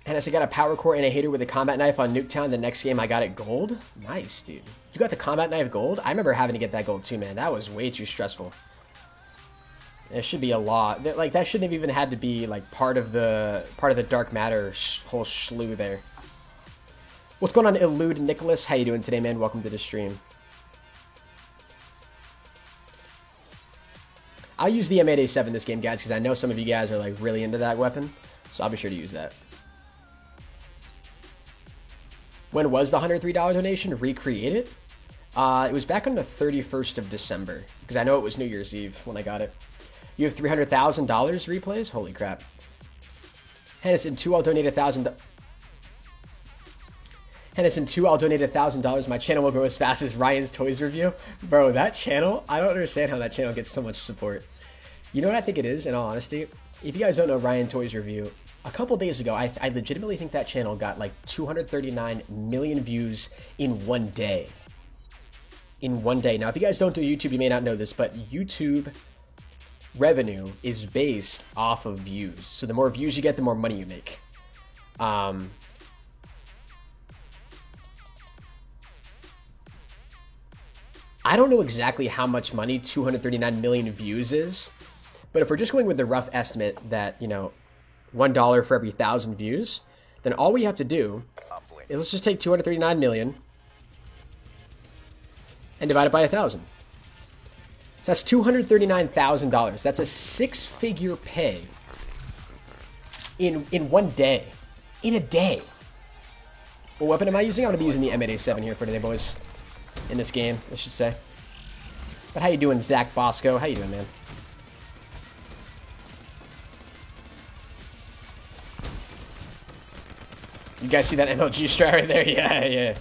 And as I got a power core and a hater with a combat knife on Nuketown, the next game I got it gold. Nice, dude. You got the combat knife gold? I remember having to get that gold too, man. That was way too stressful. There should be a law. Like, that shouldn't have even had to be like part of the dark matter whole slew there. What's going on, Elude Nicholas? How you doing today, man? Welcome to the stream. I'll use the M8A7 this game, guys, because I know some of you guys are like really into that weapon. So I'll be sure to use that. When was the $103 donation? Recreate it? It was back on the 31st of December, because I know it was New Year's Eve when I got it. You have $300,000 replays? Holy crap. Hennison 2, I'll donate $1,000. Hennison 2, I'll donate $1,000. My channel will grow as fast as Ryan's Toys review. Bro, that channel, I don't understand how that channel gets so much support. You know what I think it is, in all honesty? If you guys don't know Ryan Toys review, a couple days ago, I legitimately think that channel got like 239 million views in one day. In one day. Now, if you guys don't do YouTube, you may not know this, but YouTube revenue is based off of views. So the more views you get, the more money you make. I don't know exactly how much money 239 million views is, but if we're just going with the rough estimate that, you know, $1 for every 1,000 views, then all we have to do is let's just take 239 million and divide it by 1,000. So that's $239,000. That's a 6-figure pay in one day. In a day. What weapon am I using? I'm going to be using the M8A7 here for today, boys. In this game, I should say. But how you doing, Zach Bosco? How you doing, man? You guys see that MLG strat right there? Yeah, yeah.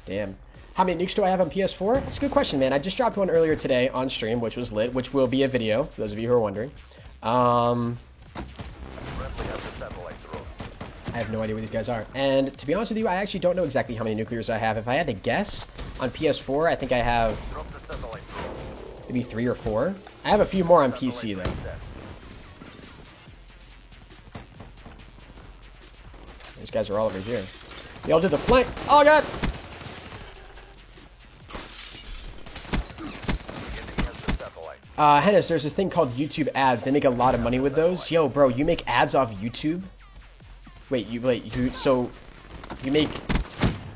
Damn. How many nukes do I have on PS4? That's a good question, man. I just dropped one earlier today on stream, which was lit, which will be a video, for those of you who are wondering. I have no idea what these guys are. And to be honest with you, I actually don't know exactly how many nuclears I have. If I had to guess, on PS4, I think I have maybe 3 or 4. I have a few more on PC, though. These guys are all over here. Y'all did the flank. Oh, God! Hennis, there's this thing called YouTube ads. They make a lot of money with those. Yo, bro, you make ads off YouTube? So you make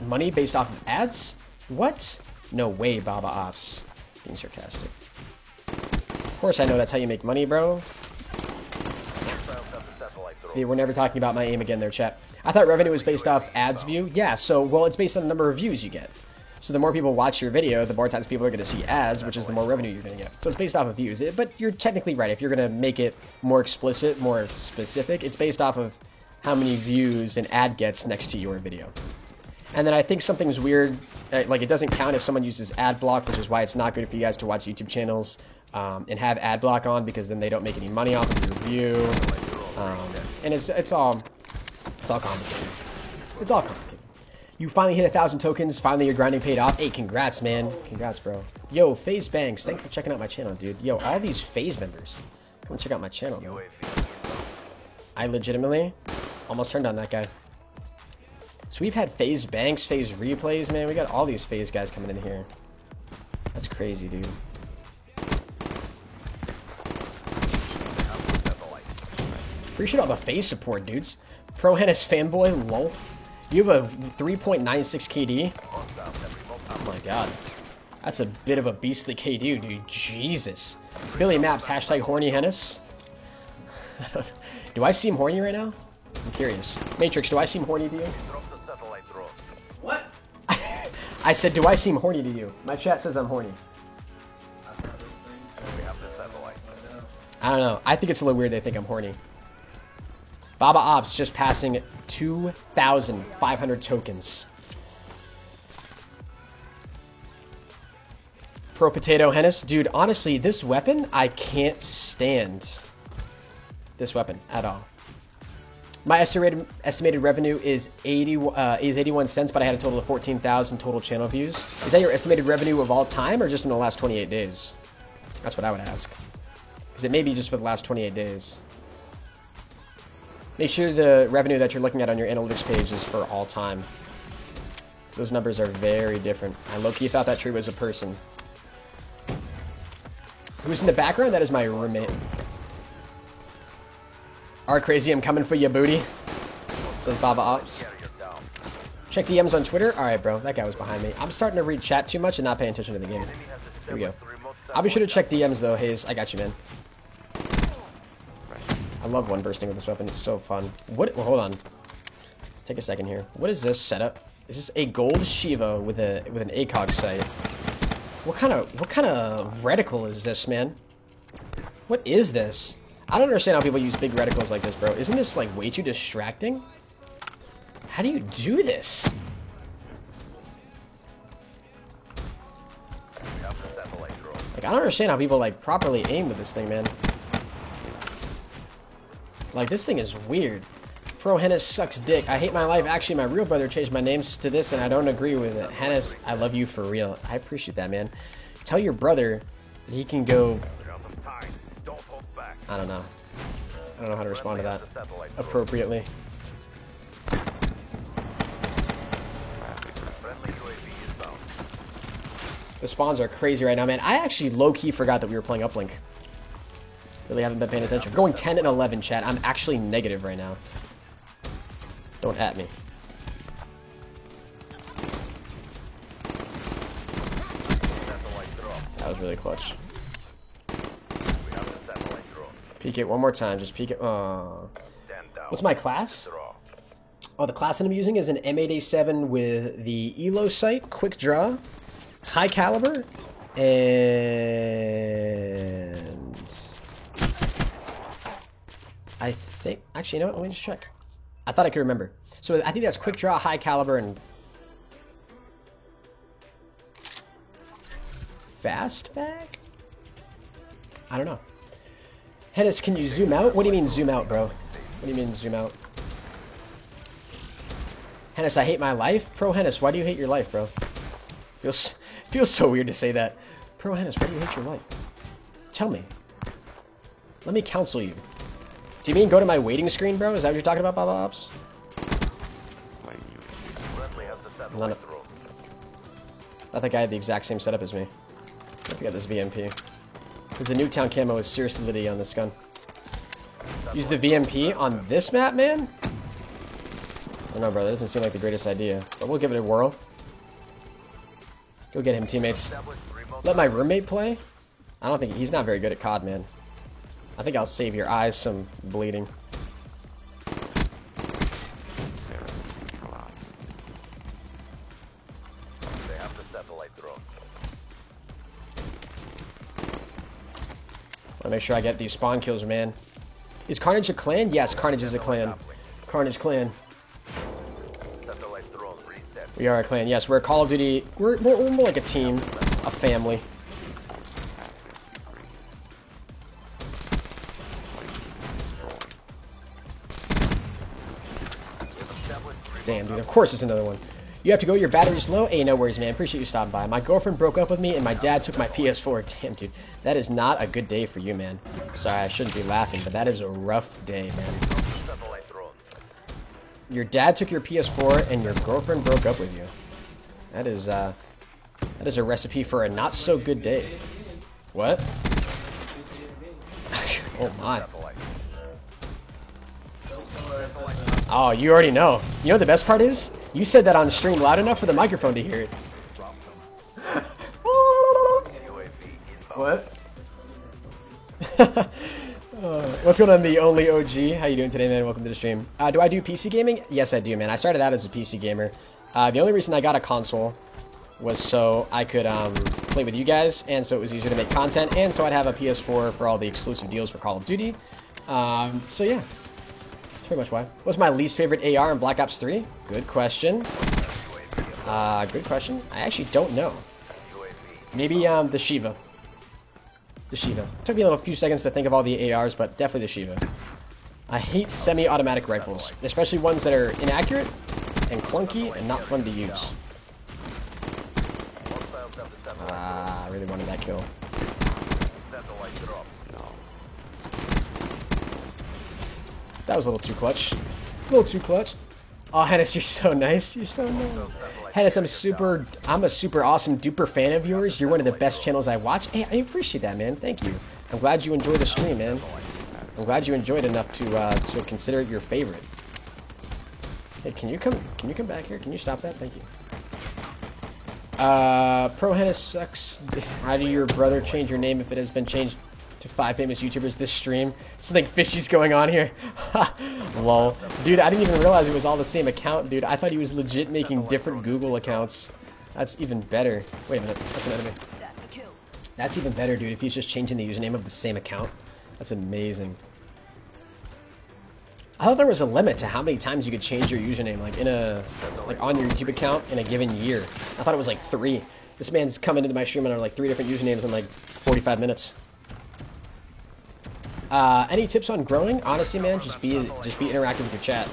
money based off of ads? What? No way, Baba Ops. Being sarcastic. Of course I know that's how you make money, bro. Yeah, we're never talking about my aim again there, chat. I thought revenue was based off ads view. Yeah, so, well, it's based on the number of views you get. So the more people watch your video, the more times people are going to see ads, which is the more revenue you're going to get. So it's based off of views. But you're technically right. If you're going to make it more explicit, more specific, it's based off of how many views an ad gets next to your video. And then I think something's weird, like it doesn't count if someone uses ad block, which is why it's not good for you guys to watch YouTube channels and have ad block on, because then they don't make any money off of your view. And it's all complicated. It's all complicated. You finally hit 1,000 tokens. Finally, your grinding paid off. Hey, congrats, man. Congrats, bro. Yo, FaZe Banks. Thanks for checking out my channel, dude. Yo, all these FaZe members. Come check out my channel, man. I legitimately almost turned on that guy. So we've had FaZe Banks, FaZe Replays, man. We got all these FaZe guys coming in here. That's crazy, dude. Appreciate all the FaZe support, dudes. Pro HENIS fanboy, lol. You have a 3.96 KD? Oh my god. That's a bit of a beastly KD, dude. Jesus. Billy Maps, hashtag horny HENIS. Do I seem horny right now? I'm curious. Matrix, do I seem horny to you? What? I said, do I seem horny to you? My chat says I'm horny. I don't know. I think it's a little weird they think I'm horny. Baba Ops just passing 2,500 tokens. Pro Potato Hennis. Dude, honestly, this weapon, I can't stand this weapon at all. My estimated revenue is 81 cents, but I had a total of 14,000 total channel views. Is that your estimated revenue of all time, or just in the last 28 days? That's what I would ask. Because it may be just for the last 28 days. Make sure the revenue that you're looking at on your analytics page is for all time. Those numbers are very different. I low-key thought that tree was a person. Who's in the background? That is my roommate. Crazy, I'm coming for you, booty. Says Baba Ops. Check DMs on Twitter. Alright, bro. That guy was behind me. I'm starting to read chat too much and not paying attention to the game. Here we go. I'll be sure to check DMs, though, Hayes. I got you, man. I love one bursting with this weapon. It's so fun. What? Well, hold on. Take a second here. What is this setup? Is this a gold Shiva with an ACOG sight? What kind of reticle is this, man? What is this? I don't understand how people use big reticles like this, bro. Isn't this like way too distracting? How do you do this? Like, I don't understand how people like properly aim with this thing, man. Like, this thing is weird. Pro Hennis sucks dick. I hate my life. Actually, my real brother changed my names to this, and I don't agree with it. Hennis, I love you for real. I appreciate that, man. Tell your brother he can go. I don't know. I don't know how to respond to that appropriately. The spawns are crazy right now, man. I actually low-key forgot that we were playing Uplink. Really haven't been paying attention. Going 10 and 11, chat. I'm actually negative right now. Don't at me. That was really clutch. Peek it one more time. Just peek it. What's my class? Oh, the class that I'm using is an M8A7 with the ELO sight, quick draw, high caliber, and I think, actually, you know what? Let me just check. I thought I could remember. So I think that's quick draw, high caliber, and fast back? I don't know. Hennis, can you zoom out? What do you mean zoom out, bro? What do you mean zoom out? Hennis, I hate my life? Pro Hennis, why do you hate your life, bro? Feels so weird to say that. Pro Hennis, why do you hate your life? Tell me. Let me counsel you. Do you mean go to my waiting screen, bro? Is that what you're talking about, Baba Ops? Not that guy had the exact same setup as me. I think I got this VMP. Because the Nuketown camo is seriously litty on this gun. Use the VMP on this map, man? I don't know, bro. That doesn't seem like the greatest idea. But we'll give it a whirl. Go get him, teammates. Let my roommate play? I don't think... He's not very good at COD, man. I think I'll save your eyes some bleeding. I'll make sure I get these spawn kills, man. Is Carnage a clan? Yes, Carnage is a clan. Carnage clan. We are a clan. Yes, we're a Call of Duty. We're more like a team, a family. Damn, dude. Of course it's another one. You have to go. Your battery's low. Hey, no worries, man. Appreciate you stopping by. My girlfriend broke up with me, and my dad took my PS4. Damn, dude. That is not a good day for you, man. Sorry, I shouldn't be laughing, but that is a rough day, man. Your dad took your PS4, and your girlfriend broke up with you. That is a recipe for a not-so-good day. What? Oh, my. Oh, you already know. You know what the best part is? You said that on stream loud enough for the microphone to hear it. What? What's going on, the only OG? How you doing today, man? Welcome to the stream. Do I do PC gaming? Yes, I do, man. I started out as a PC gamer. The only reason I got a console was so I could play with you guys, and so it was easier to make content, and so I'd have a PS4 for all the exclusive deals for Call of Duty. So yeah. Pretty much why. What's my least favorite AR in Black Ops 3? Good question. Good question. I actually don't know. Maybe the Shiva. The Shiva. Took me a few seconds to think of all the ARs, but definitely the Shiva. I hate semi-automatic rifles, especially ones that are inaccurate and clunky and not fun to use. I really wanted that kill. That was a little too clutch. A little too clutch. Oh, Hennis, you're so nice. You're so nice. Hennis, I'm a super awesome duper fan of yours. You're one of the best channels I watch. Hey, I appreciate that, man. Thank you. I'm glad you enjoyed the stream, man. I'm glad you enjoyed enough to consider it your favorite. Hey, can you come back here? Can you stop that? Thank you. Pro Hennis sucks. How do your brother change your name if it has been changed to 5 famous YouTubers this stream? Something fishy's going on here. Lol. Dude, I didn't even realize it was all the same account, dude. I thought he was legit making different Google accounts. That's even better. Wait a minute. That's an enemy. That's even better, dude, if he's just changing the username of the same account. That's amazing. I thought there was a limit to how many times you could change your username, like on your YouTube account in a given year. I thought it was like 3. This man's coming into my stream under like 3 different usernames in like 45 minutes. Any tips on growing? Honestly, man, just be interactive with your chat.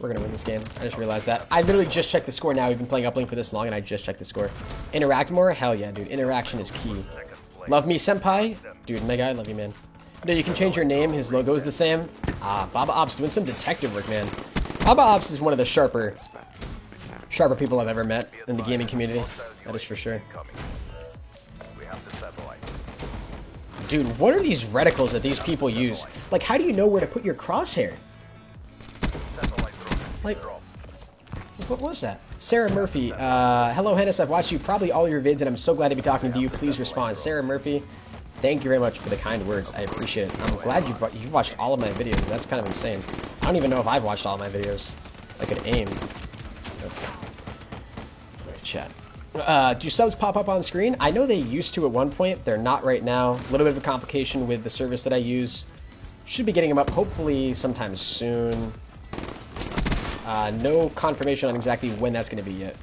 We're gonna win this game. I just realized that. I literally just checked the score now. We've been playing Uplink for this long, and I just checked the score. Interact more? Hell yeah, dude. Interaction is key. Love me, senpai? Dude, Mega, I love you, man. No, you can change your name. His logo is the same. Baba Ops doing some detective work, man. Baba Ops is one of the sharper people I've ever met in the gaming community. That is for sure. Dude, what are these reticles that these people use? Like, how do you know where to put your crosshair? Like, what was that? Sarah Murphy, hello Hennis, I've watched you probably all your vids and I'm so glad to be talking to you. Please respond. Sarah Murphy, thank you very much for the kind words. I appreciate it. I'm glad you've watched all of my videos. That's kind of insane. I don't even know if I've watched all of my videos. I could aim. Okay. Right, chat. Do subs pop up on screen? I know they used to at one point. They're not right now. A little bit of a complication with the service that I use. Should be getting them up hopefully sometime soon. No confirmation on exactly when that's going to be yet.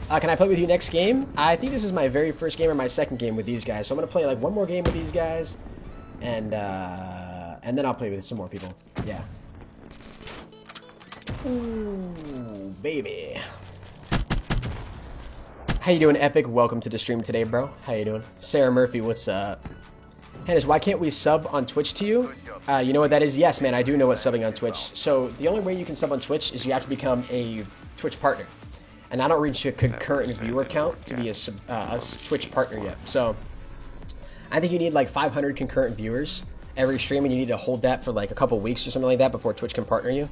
Can I play with you next game? I think this is my very first game or my second game with these guys. So I'm going to play like one more game with these guys. And then I'll play with some more people. Yeah. Ooh, baby. How you doing, Epic? Welcome to the stream today, bro. How you doing? Sarah Murphy, what's up? Hennis, why can't we sub on Twitch to you? You know what that is? Yes, man, I do know what subbing on Twitch. So the only way you can sub on Twitch is you have to become a Twitch partner. And I don't reach a concurrent viewer count to be a Twitch partner yet. So I think you need like 500 concurrent viewers every stream, and you need to hold that for like a couple weeks or something like that before Twitch can partner you.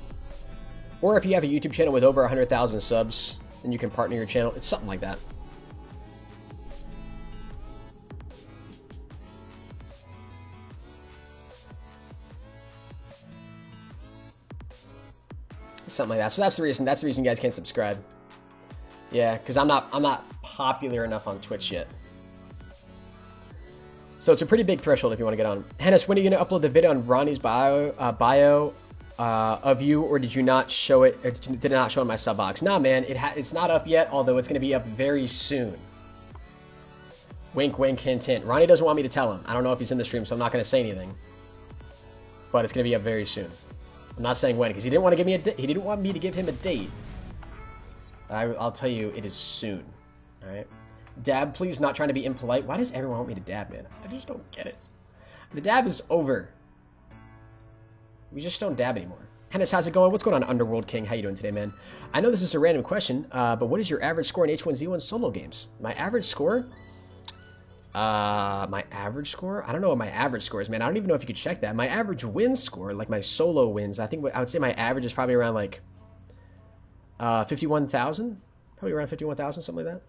Or if you have a YouTube channel with over 100,000 subs, then you can partner your channel. It's something like that. Something like that. So that's the reason you guys can't subscribe. Yeah, because I'm not popular enough on Twitch yet. So it's a pretty big threshold if you want to get on. Hennis, when are you going to upload the video on Ronnie's bio of you, or did you not show it? Or did it not show in my sub box? Nah, man, it's not up yet. Although it's going to be up very soon. Wink, wink, hint, hint. Ronnie doesn't want me to tell him. I don't know if he's in the stream, so I'm not going to say anything. But it's going to be up very soon. I'm not saying when, because he didn't want to give me he didn't want me to give him a date. I'll tell you, it is soon. All right. Dab, please. Not trying to be impolite. Why does everyone want me to dab, man? I just don't get it. The dab is over. We just don't dab anymore. Hennis, how's it going? What's going on, Underworld King? How you doing today, man? I know this is a random question, but what is your average score in H1Z1 solo games? My average score? My average score? I don't know what my average score is, man. I don't even know if you could check that. My average win score, like my solo wins, I think I would say my average is probably around like 51,000. Probably around 51,000, something like that.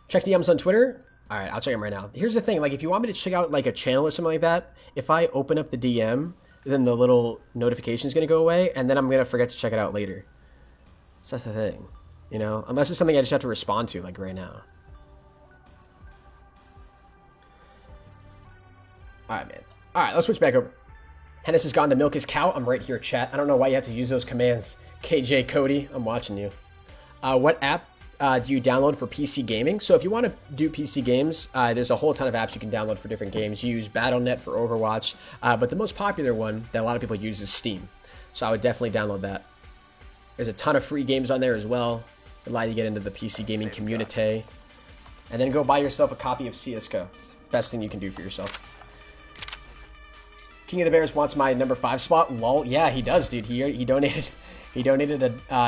Check DMs on Twitter. All right, I'll check them right now. Here's the thing. Like, if you want me to check out like a channel or something like that, if I open up the DM, then the little notification is going to go away, and then I'm going to forget to check it out later. So that's the thing, you know? Unless it's something I just have to respond to, like right now. Alright, man. Alright, let's switch back over. Hennis has gone to milk his cow. I'm right here, chat. I don't know why you have to use those commands. KJ Cody, I'm watching you. What app do you download for PC gaming? So if you want to do PC games, there's a whole ton of apps you can download for different games. You use Battle.net for Overwatch, but the most popular one that a lot of people use is Steam. So I would definitely download that. There's a ton of free games on there as well. Allow you to get into the PC gaming community. And then go buy yourself a copy of CSGO. It's the best thing you can do for yourself. King of the Bears wants my number 5 spot. Lol. Yeah, he does, dude. He donated. He donated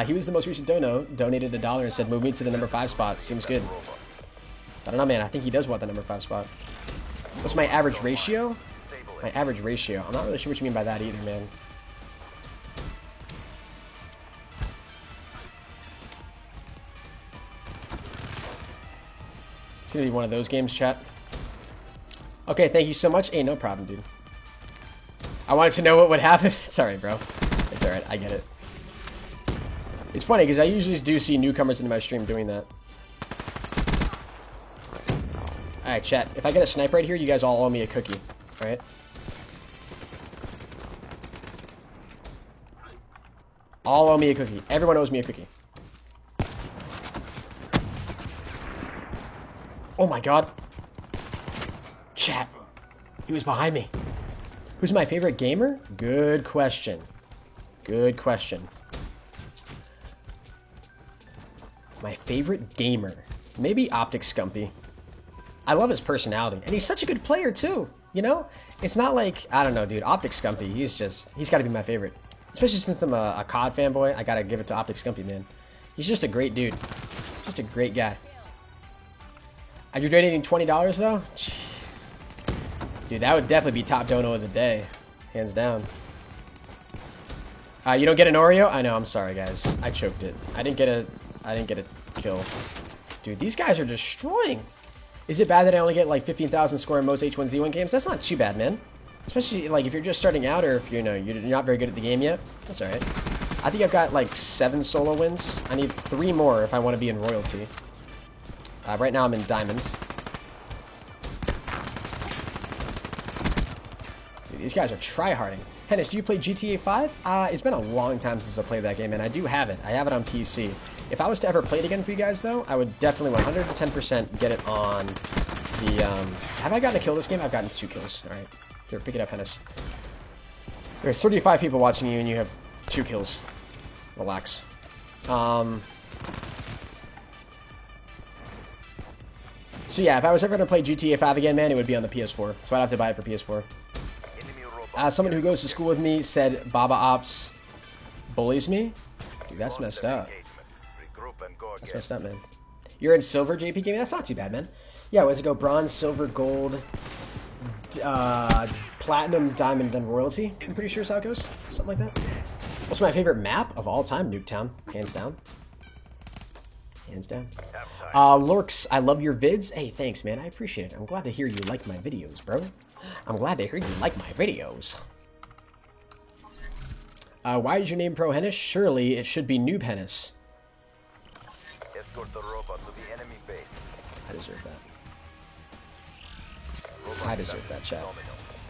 he was the most recent donated $1 and said, move me to the number 5 spot. Seems good. I don't know, man. I think he does want the number 5 spot. What's my average ratio? My average ratio. I'm not really sure what you mean by that either, man. It's gonna be one of those games, chat. Okay, thank you so much. Hey, no problem, dude. I wanted to know what would happen. Sorry, bro. It's alright, I get it. It's funny, because I usually do see newcomers into my stream doing that. Alright, chat. If I get a snipe right here, you guys all owe me a cookie. Alright? All owe me a cookie. Everyone owes me a cookie. Oh my god. Chat. He was behind me. Who's my favorite gamer? Good question. Good question. My favorite gamer. Maybe Optic Scumpy. I love his personality. And he's such a good player too. You know? It's not like, I don't know, dude. Optic Scumpy, he's gotta be my favorite. Especially since I'm a COD fanboy, I gotta give it to Optic Scumpy, man. He's just a great dude. Just a great guy. Are you donating $20 though? Jeez. Dude, that would definitely be top dono of the day. Hands down. You don't get an Oreo? I know, I'm sorry guys. I choked it. I didn't get a kill. Dude, these guys are destroying. Is it bad that I only get like 15,000 score in most H1Z1 games? That's not too bad, man. Especially like if you're just starting out or if you're not very good at the game yet. That's alright. I think I've got like 7 solo wins. I need 3 more if I want to be in royalty. Right now I'm in diamond. Dude, these guys are tryharding. Hennis, do you play GTA 5? It's been a long time since I played that game, and I do have it. I have it on PC. If I was to ever play it again for you guys, though, I would definitely 110% get it on the, Have I gotten a kill this game? I've gotten 2 kills. Alright. Here, pick it up, Hennis. There are 35 people watching you, and you have 2 kills. Relax. So yeah, if I was ever going to play GTA 5 again, man, it would be on the PS4. So I'd have to buy it for PS4. Someone who goes to school with me said Baba Ops bullies me. Dude, that's messed up. That's messed up, man. You're in silver, JP Gaming? That's not too bad, man. Yeah, what does it go? Bronze, silver, gold, platinum, diamond, then royalty. I'm pretty sure is how it goes. Something like that. What's my favorite map of all time? Nuketown. Hands down. Hands down. Lorks, I love your vids. Hey, thanks, man. I appreciate it. I'm glad to hear you like my videos, bro. I'm glad to hear you like my videos. Why is your name Pro Henis? Surely it should be Noob Henis. Escort the robot to the enemy base. I deserve that. I deserve that, chat.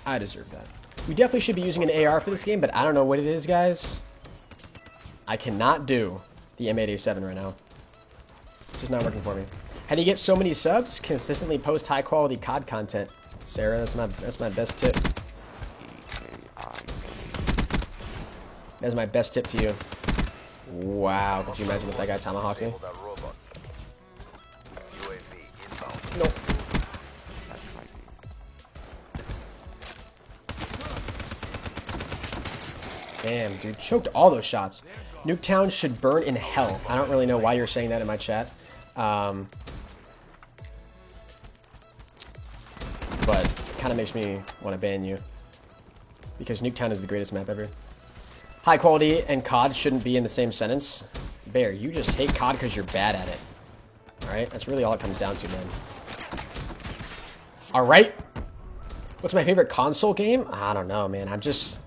I deserve that. We definitely should be using an AR for this game, but I don't know what it is, guys. I cannot do the M8A7 right now. It's just not working for me. How do you get so many subs? Consistently post high quality COD content. Sarah, that's my best tip. That's my best tip to you. Wow, could you imagine if that guy tomahawked me? Nope. Damn, dude, choked all those shots. Nuketown should burn in hell. I don't really know why you're saying that in my chat. But it kind of makes me want to ban you. Because Nuketown is the greatest map ever. High quality and COD shouldn't be in the same sentence. Bear, you just hate COD because you're bad at it. Alright? That's really all it comes down to, man. Alright? What's my favorite console game? I don't know, man. I'm just...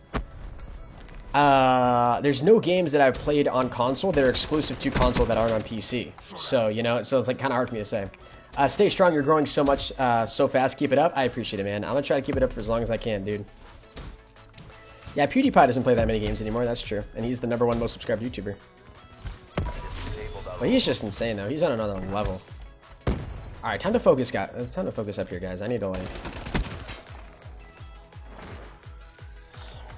there's no games that I've played on console that are exclusive to console that aren't on PC. So, you know, so it's like kind of hard for me to say. Stay strong. You're growing so much, so fast. Keep it up. I appreciate it, man. I'm gonna try to keep it up for as long as I can, dude. Yeah, PewDiePie doesn't play that many games anymore. That's true. And he's the #1 most subscribed YouTuber. But he's just insane, though. He's on another level. Alright, time to focus, guys. Time to focus up here, guys. I need to, like...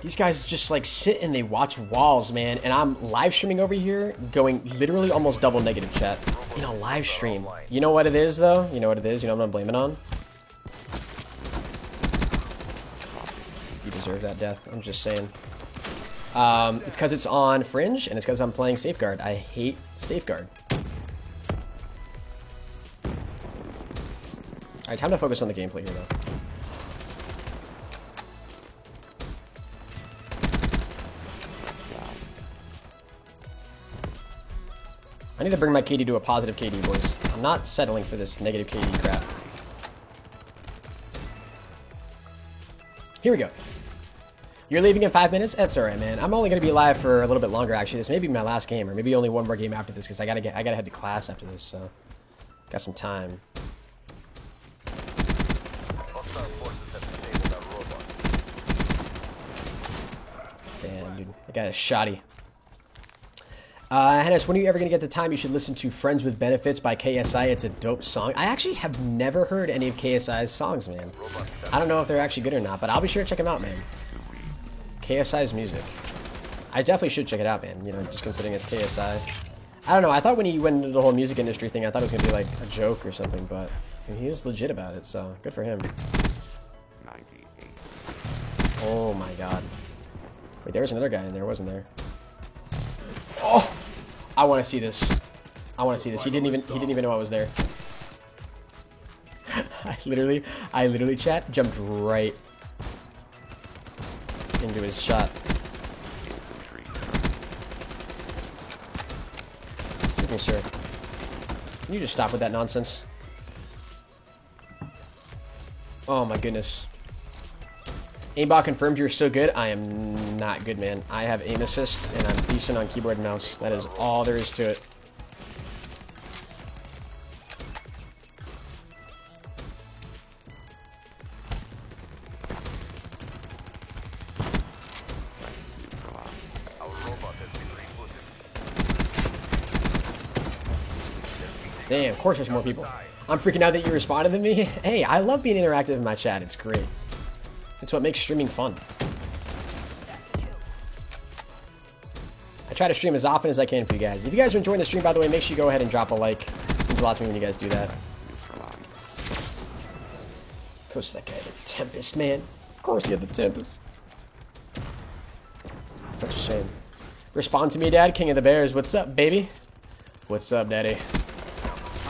These guys just, like, sit and they watch walls, man. And I'm live streaming over here, going literally almost double negative, chat. You know, live stream. You know what it is, though? You know what it is? You know what I'm blaming on? You deserve that death. I'm just saying. It's because it's on Fringe, and it's because I'm playing Safeguard. I hate Safeguard. Alright, time to focus on the gameplay here, though. I need to bring my KD to a positive KD, boys. I'm not settling for this negative KD crap. Here we go. You're leaving in 5 minutes? That's alright, man. I'm only going to be live for a little bit longer, actually. This may be my last game, or maybe only one more game after this, because I gotta head to class after this, so... Got some time. Damn, dude. I got a shotty. Hennis, when are you ever going to get the time? You should listen to Friends with Benefits by KSI. It's a dope song. I actually have never heard any of KSI's songs, man. I don't know if they're actually good or not, but I'll be sure to check them out, man. KSI's music. I definitely should check it out, man. You know, just considering it's KSI. I don't know. I thought when he went into the whole music industry thing, I thought it was going to be like a joke or something, but I mean, he was legit about it, so good for him. 98. Oh my god. Wait, there was another guy in there, wasn't there? Oh! I want to see this. I want to see this. He didn't even know I was there. I literally, chat, jumped right into his shot. Excuse me, sir. Can you just stop with that nonsense? Oh my goodness. Aimbot confirmed you're so good. I am not good, man. I have aim assist, and I'm decent on keyboard and mouse. That is all there is to it. Our robot has been rebooted. Damn, of course there's more people. I'm freaking out that you responded to me. Hey, I love being interactive in my chat. It's great. It's what makes streaming fun. I try to stream as often as I can for you guys. If you guys are enjoying the stream, by the way, make sure you go ahead and drop a like. It means a lot to me when you guys do that. Of course, that guy had the Tempest, man. Of course he had the Tempest. Such a shame. Respond to me, Dad. King of the Bears. What's up, baby? What's up, Daddy?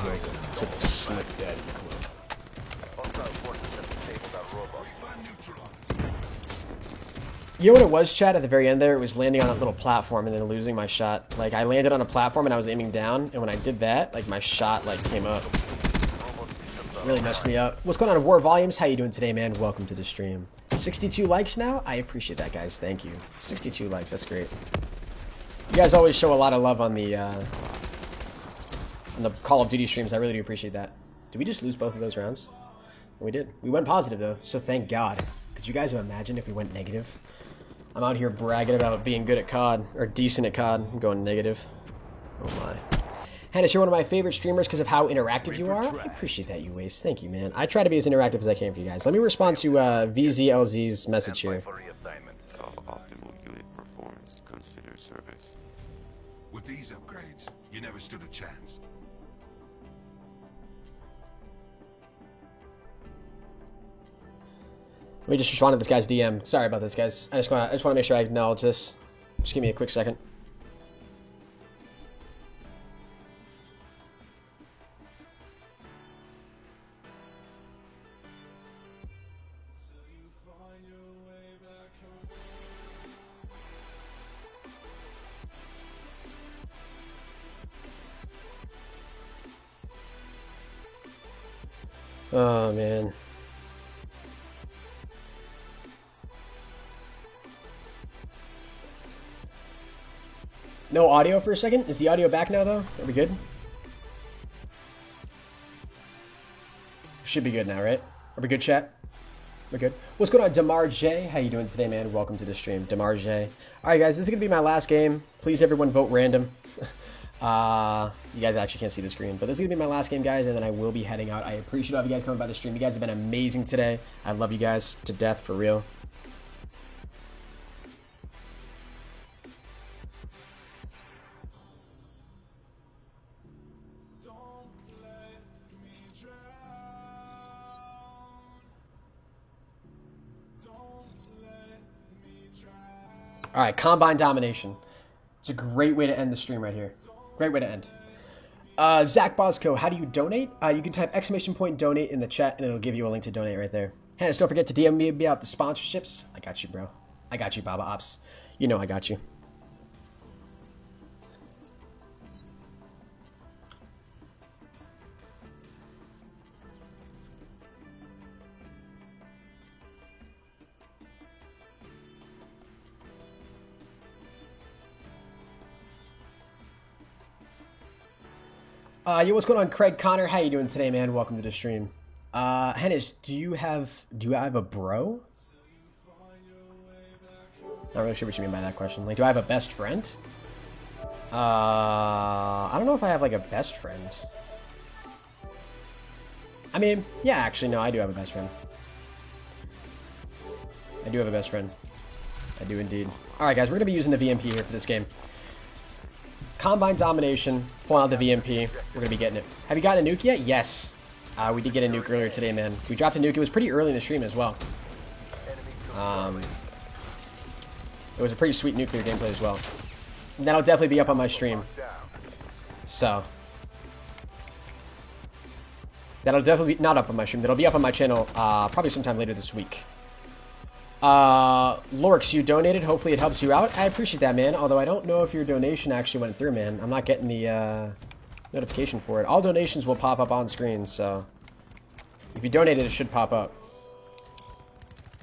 Welcome to the Slick Daddy Club. You know what it was, chat, at the very end there? It was landing on a little platform and then losing my shot. Like, I landed on a platform and I was aiming down, and when I did that, like, my shot, like, came up. It really messed me up. What's going on, War Volumes? How you doing today, man? Welcome to the stream. 62 likes now? I appreciate that, guys. Thank you. 62 likes. That's great. You guys always show a lot of love on the Call of Duty streams. I really do appreciate that. Did we just lose both of those rounds? We did. We went positive, though, so thank God. Could you guys imagine if we went negative? I'm out here bragging about being good at COD, or decent at COD. I'm going negative. Oh my. Hennis, you're one of my favorite streamers because of how interactive you are. I appreciate that, you waste. Thank you, man. I try to be as interactive as I can for you guys. Let me respond to VZLZ's message here. Optimal unit performance. Consider service. With these upgrades, you never stood a chance. Let me just respond to this guy's DM. Sorry about this, guys. I just want to make sure I acknowledge this. Just give me a quick second. Oh, man. No audio for a second? Is the audio back now, though? Are we good? Should be good now, right? Are we good, chat? We're good. What's going on, Damar J? How you doing today, man? Welcome to the stream, Damar J. Alright, guys, this is going to be my last game. Please, everyone, vote random. You guys actually can't see the screen, but this is going to be my last game, guys, and then I will be heading out. I appreciate all of you guys coming by the stream. You guys have been amazing today. I love you guys to death, for real. All right, Combine Domination. It's a great way to end the stream right here. Great way to end. Zach Bosco, how do you donate? You can type !donate in the chat, and it'll give you a link to donate right there. Hennis, don't forget to DM me about the sponsorships. I got you, bro. I got you, Baba Ops. You know I got you. Yo, what's going on, Craig Connor? How you doing today, man? Welcome to the stream. Hennis, do you have a bro? Not really sure what you mean by that question. Like, do I have a best friend? I don't know if I have like a best friend. I mean, yeah, actually, no, I do have a best friend. I do have a best friend. I do indeed. Alright, guys, we're going to be using the VMP here for this game. Combine Domination. Pull out the VMP. We're going to be getting it. Have you gotten a nuke yet? Yes. We did get a nuke earlier today, man. We dropped a nuke. It was pretty early in the stream as well. It was a pretty sweet nuclear gameplay as well. And that'll definitely be up on my stream. So. That'll definitely be, not up on my stream. That'll be up on my channel probably sometime later this week. Lorx, you donated. Hopefully it helps you out. I appreciate that, man. Although I don't know if your donation actually went through, man. I'm not getting the notification for it. All donations will pop up on screen, so if you donated, it should pop up.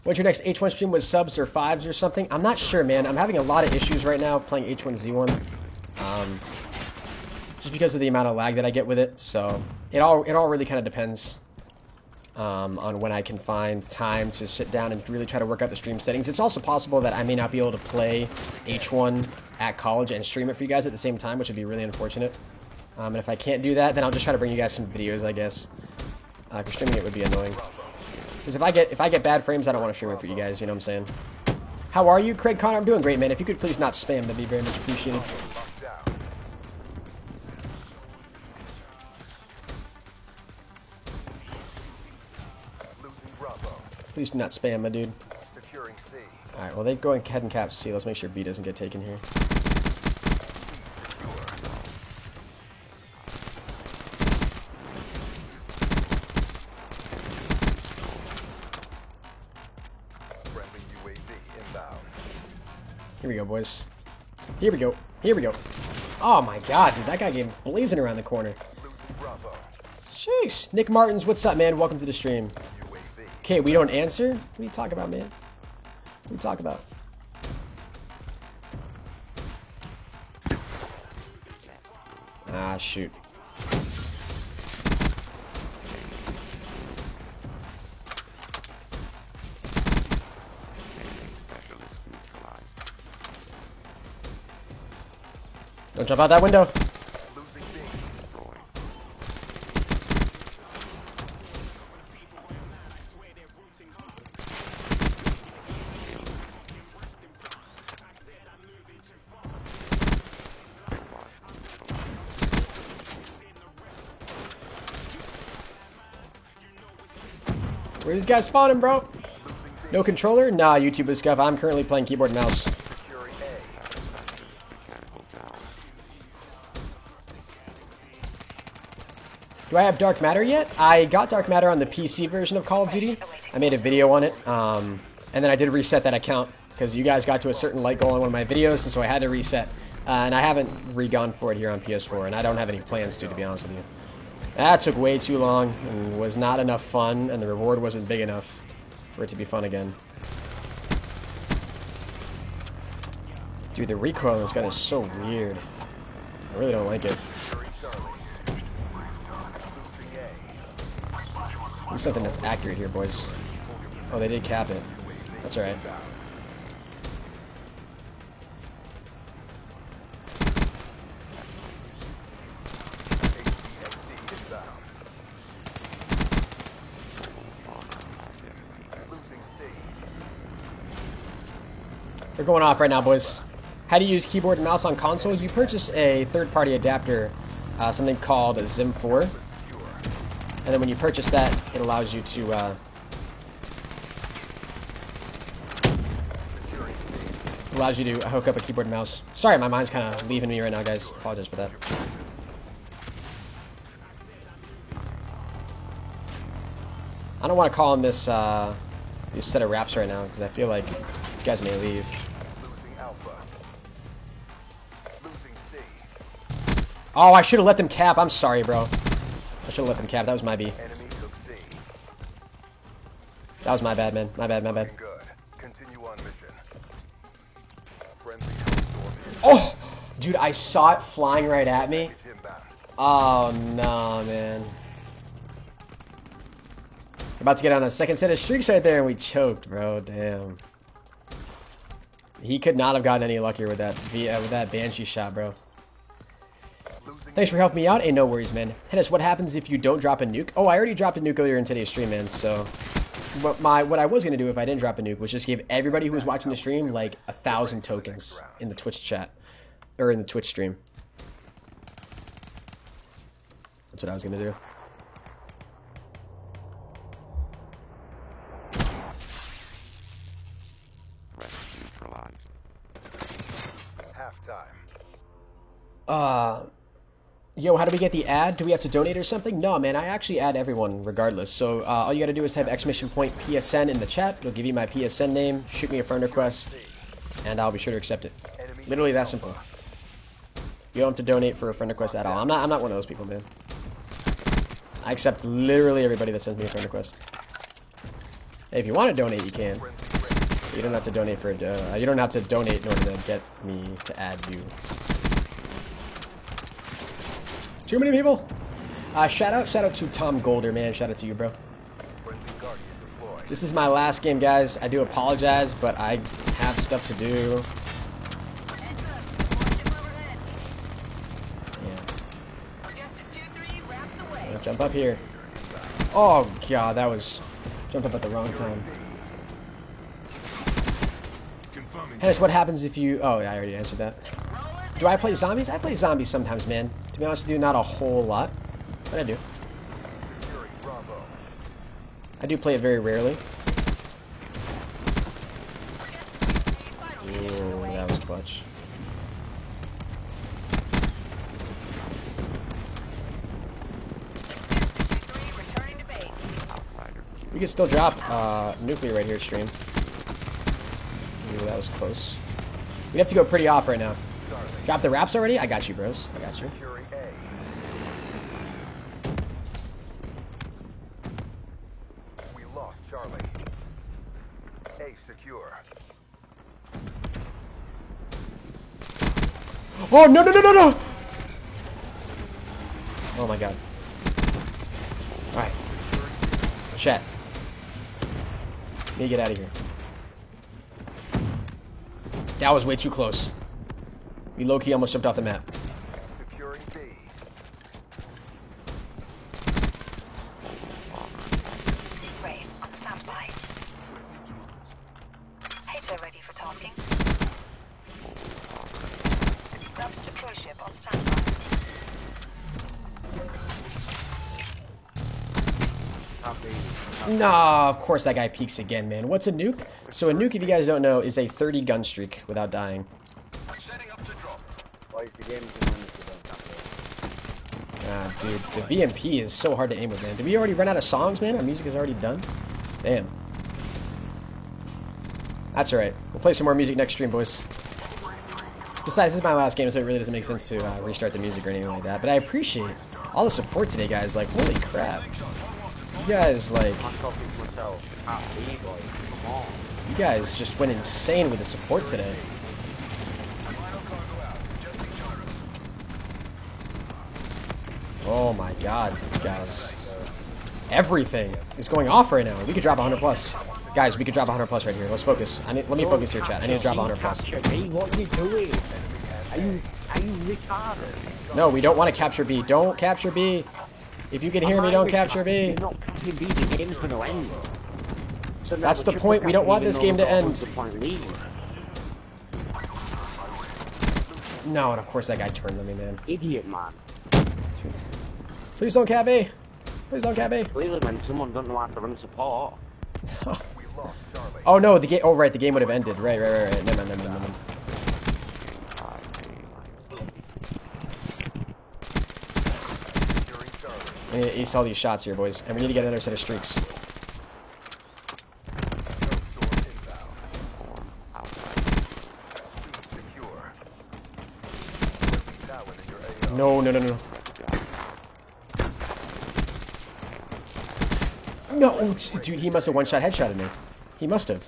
What's your next H1 stream? With subs or 5s or something? I'm not sure, man. I'm having a lot of issues right now playing H1Z1. Just because of the amount of lag that I get with it. So it all really kind of depends on when I can find time to sit down and really try to work out the stream settings. It's also possible that I may not be able to play H1 at college and stream it for you guys at the same time, which would be really unfortunate. And if I can't do that, then I'll just try to bring you guys some videos, I guess. Because streaming it would be annoying. Because if I get bad frames, I don't want to stream it for you guys, you know what I'm saying? How are you, Craig Connor? I'm doing great, man. If you could please not spam, that'd be very much appreciated. Please do not spam, my dude. Alright, well, they go ahead and cap C. Let's make sure B doesn't get taken here. Here we go, boys. Here we go. Here we go. Oh my god, dude. That guy came blazing around the corner. Sheesh. Nick Martins, what's up, man? Welcome to the stream. Okay, we don't answer? What are you talking about, man? What are you talking about? Ah, shoot. Don't jump out that window. Where are these guys spawning, bro? No controller? Nah, YouTube is scuff. I'm currently playing keyboard and mouse. Do I have Dark Matter yet? I got Dark Matter on the PC version of Call of Duty. I made a video on it, and then I did reset that account because you guys got to a certain light goal on one of my videos, and so I had to reset. And I haven't re-gone for it here on PS4, and I don't have any plans to be honest with you. That took way too long and was not enough fun, and the reward wasn't big enough for it to be fun again. Dude, the recoil on this gun is so weird. I really don't like it. Need something that's accurate here, boys. Oh, they did cap it. That's alright. They're going off right now, boys. How do you use keyboard and mouse on console? You purchase a third-party adapter, something called a ZIM4. And then when you purchase that, it allows you to hook up a keyboard and mouse. Sorry, my mind's kind of leaving me right now, guys. Apologize for that. I don't want to call him this set of raps right now because I feel like these guys may leave. Oh, I should have let them cap. I'm sorry, bro. I should have let them cap. That was my B. That was my bad, man. My bad, my bad. Oh! Dude, I saw it flying right at me. Oh, no, man. We're about to get on a second set of streaks right there, and we choked, bro. Damn. He could not have gotten any luckier with that Banshee shot, bro. Thanks for helping me out. Hey, no worries, man. Hennis, what happens if you don't drop a nuke? Oh, I already dropped a nuke earlier in today's stream, man. So, what I was gonna do if I didn't drop a nuke was just give everybody who was watching the stream like 1,000 tokens in the Twitch chat or in the Twitch stream. That's what I was gonna do. Neutralized. Halftime. Yo, how do we get the ad? Do we have to donate or something? No, man, I actually add everyone regardless. So all you gotta do is type !PSN in the chat. It'll give you my PSN name, shoot me a friend request, and I'll be sure to accept it. Literally that simple. You don't have to donate for a friend request at all. I'm not one of those people, man. I accept literally everybody that sends me a friend request. Hey, if you want to donate, you can. But you don't have to donate for you don't have to donate in order to get me to add you. Too many people. Shout out to Tom Golder, man. Shout out to you, bro. This is my last game, guys. I do apologize, but I have stuff to do. Yeah. Jump up here. Oh god, that was jump up at the wrong time. Hennis, what happens if you? Oh, yeah, I already answered that. Do I play zombies? I play zombies sometimes, man. To be honest with you, not a whole lot, but I do. I do play it very rarely. Ooh, that was clutch. We can still drop nuclear right here, stream. Ooh, that was close. We have to go pretty off right now. Drop the wraps already? I got you, bros. I got you. We lost Charlie. A secure. Oh, no, no, no, no, no! Oh my god. Alright. Chat. Need to get out of here. That was way too close. We low-key almost jumped off the map. Securing B. Ray, on standby. Hater ready for tasking. Subs deploy ship on standby. Nah, of course that guy peeks again, man. What's a nuke? So a nuke, if you guys don't know, is a 30 gun streak without dying. Ah, dude, the VMP is so hard to aim with, man. Did we already run out of songs, man? Our music is already done? Damn. That's alright. We'll play some more music next stream, boys. Besides, this is my last game, so it really doesn't make sense to restart the music or anything like that. But I appreciate all the support today, guys. Like, holy crap. You guys, like... You guys just went insane with the support today. Oh my god, guys. Everything is going off right now. We could drop 100 plus. Guys, we could drop 100 plus right here. Let's focus. Let me focus here, chat. I need to drop 100 plus. What are you doing? Are you retarded? No, we don't want to capture B. Don't capture B. If you can hear me, don't capture B. You're not capturing B, the game's going to end. So that's the point. We don't want this game to end. No, and of course that guy turned on me, man. Idiot, man. Please don't cap A. Please don't cap A. Clearly, man, someone doesn't know how to run support. Oh no, the game. Oh right, the game would have ended. Right. No. We need to ace all these shots here, boys, and we need to get another set of streaks. No. No, dude, he must have one-shot headshotted me. He must have.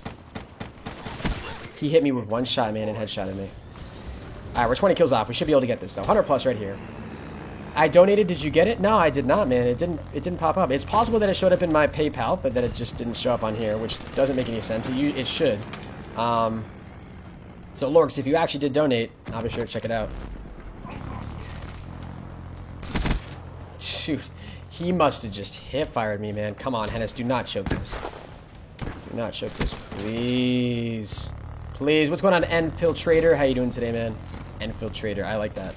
He hit me with one shot, man, and headshotted me. Alright, we're 20 kills off. We should be able to get this, though. 100 plus right here. I donated. Did you get it? No, I did not, man. It didn't pop up. It's possible that it showed up in my PayPal, but that it just didn't show up on here, which doesn't make any sense. It should. So, Lorks, if you actually did donate, I'll be sure to check it out. Dude, he must have just hip-fired me, man. Come on, Hennis, do not choke this. Do not choke this, please. Please. What's going on, Infiltrator? How you doing today, man? Infiltrator, I like that.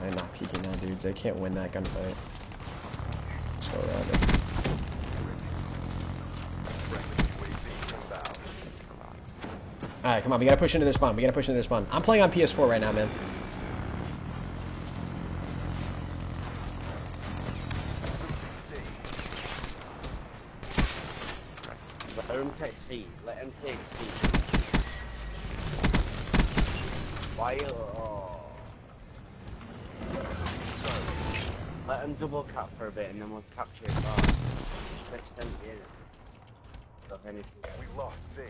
I'm not peeking now, dudes. I can't win that gunfight. Let's go around it. Alright, come on. We gotta push into their spawn. We gotta push into their spawn. I'm playing on PS4 right now, man. Let him take C. Let him take C. Why? Let him double cap for a bit and then we'll capture it back. Just extend it in. So if anything. We lost C.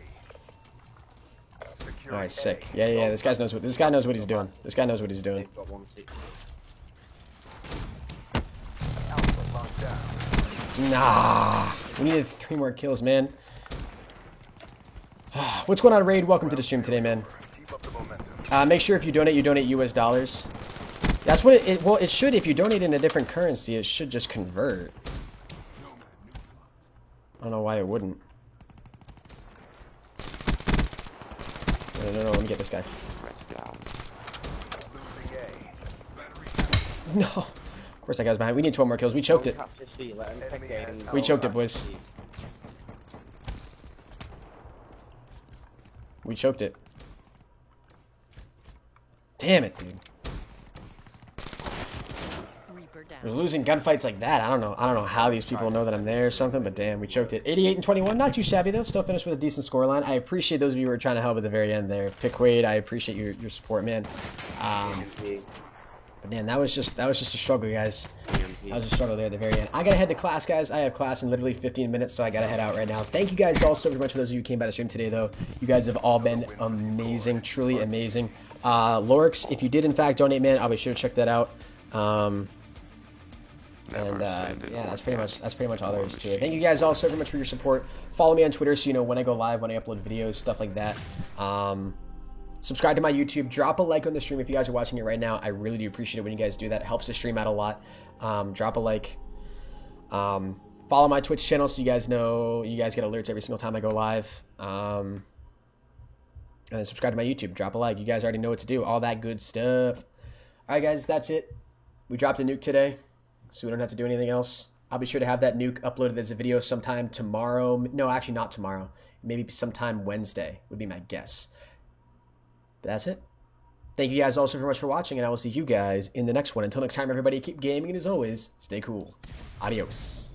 Alright, sick. Yeah. This guy knows what he's doing. This guy knows what he's doing. Got 160. Nah. We needed 3 more kills, man. What's going on, Raid? Welcome to the stream today, man. Make sure if you donate US dollars. That's what well, it should. If you donate in a different currency, it should just convert. I don't know why it wouldn't. No, let me get this guy. No. Of course that guy's behind. We need 12 more kills. We choked it. We choked it, boys. We choked it. Damn it, dude. We're losing gunfights like that. I don't know how these people know that I'm there or something, but damn, we choked it. 88 and 21, not too shabby though. Still finished with a decent scoreline. I appreciate those of you who were trying to help at the very end there. Pick Wade, I appreciate your support, man. But man, that was just a struggle, guys. That was a struggle there at the very end. I gotta head to class, guys. I have class in literally 15 minutes, so I gotta head out right now. Thank you guys all so very much for those of you who came by the stream today, though. You guys have all been amazing, truly amazing. Lorix, if you did in fact donate, man, I'll be sure to check that out. Yeah, that's pretty much all there is to it. Thank you guys all so very much for your support. Follow me on Twitter so you know when I go live, when I upload videos, stuff like that. Subscribe to my YouTube. Drop a like on the stream if you guys are watching it right now. I really do appreciate it when you guys do that. It helps the stream out a lot. Drop a like. Follow my Twitch channel so you guys know you guys get alerts every single time I go live. And then subscribe to my YouTube. Drop a like. You guys already know what to do. All that good stuff. All right, guys, that's it. We dropped a nuke today, so we don't have to do anything else. I'll be sure to have that nuke uploaded as a video sometime tomorrow. No, actually not tomorrow. Maybe sometime Wednesday would be my guess. But that's it. Thank you guys all so very much for watching, and I will see you guys in the next one. Until next time, everybody, keep gaming, and as always, stay cool. Adios.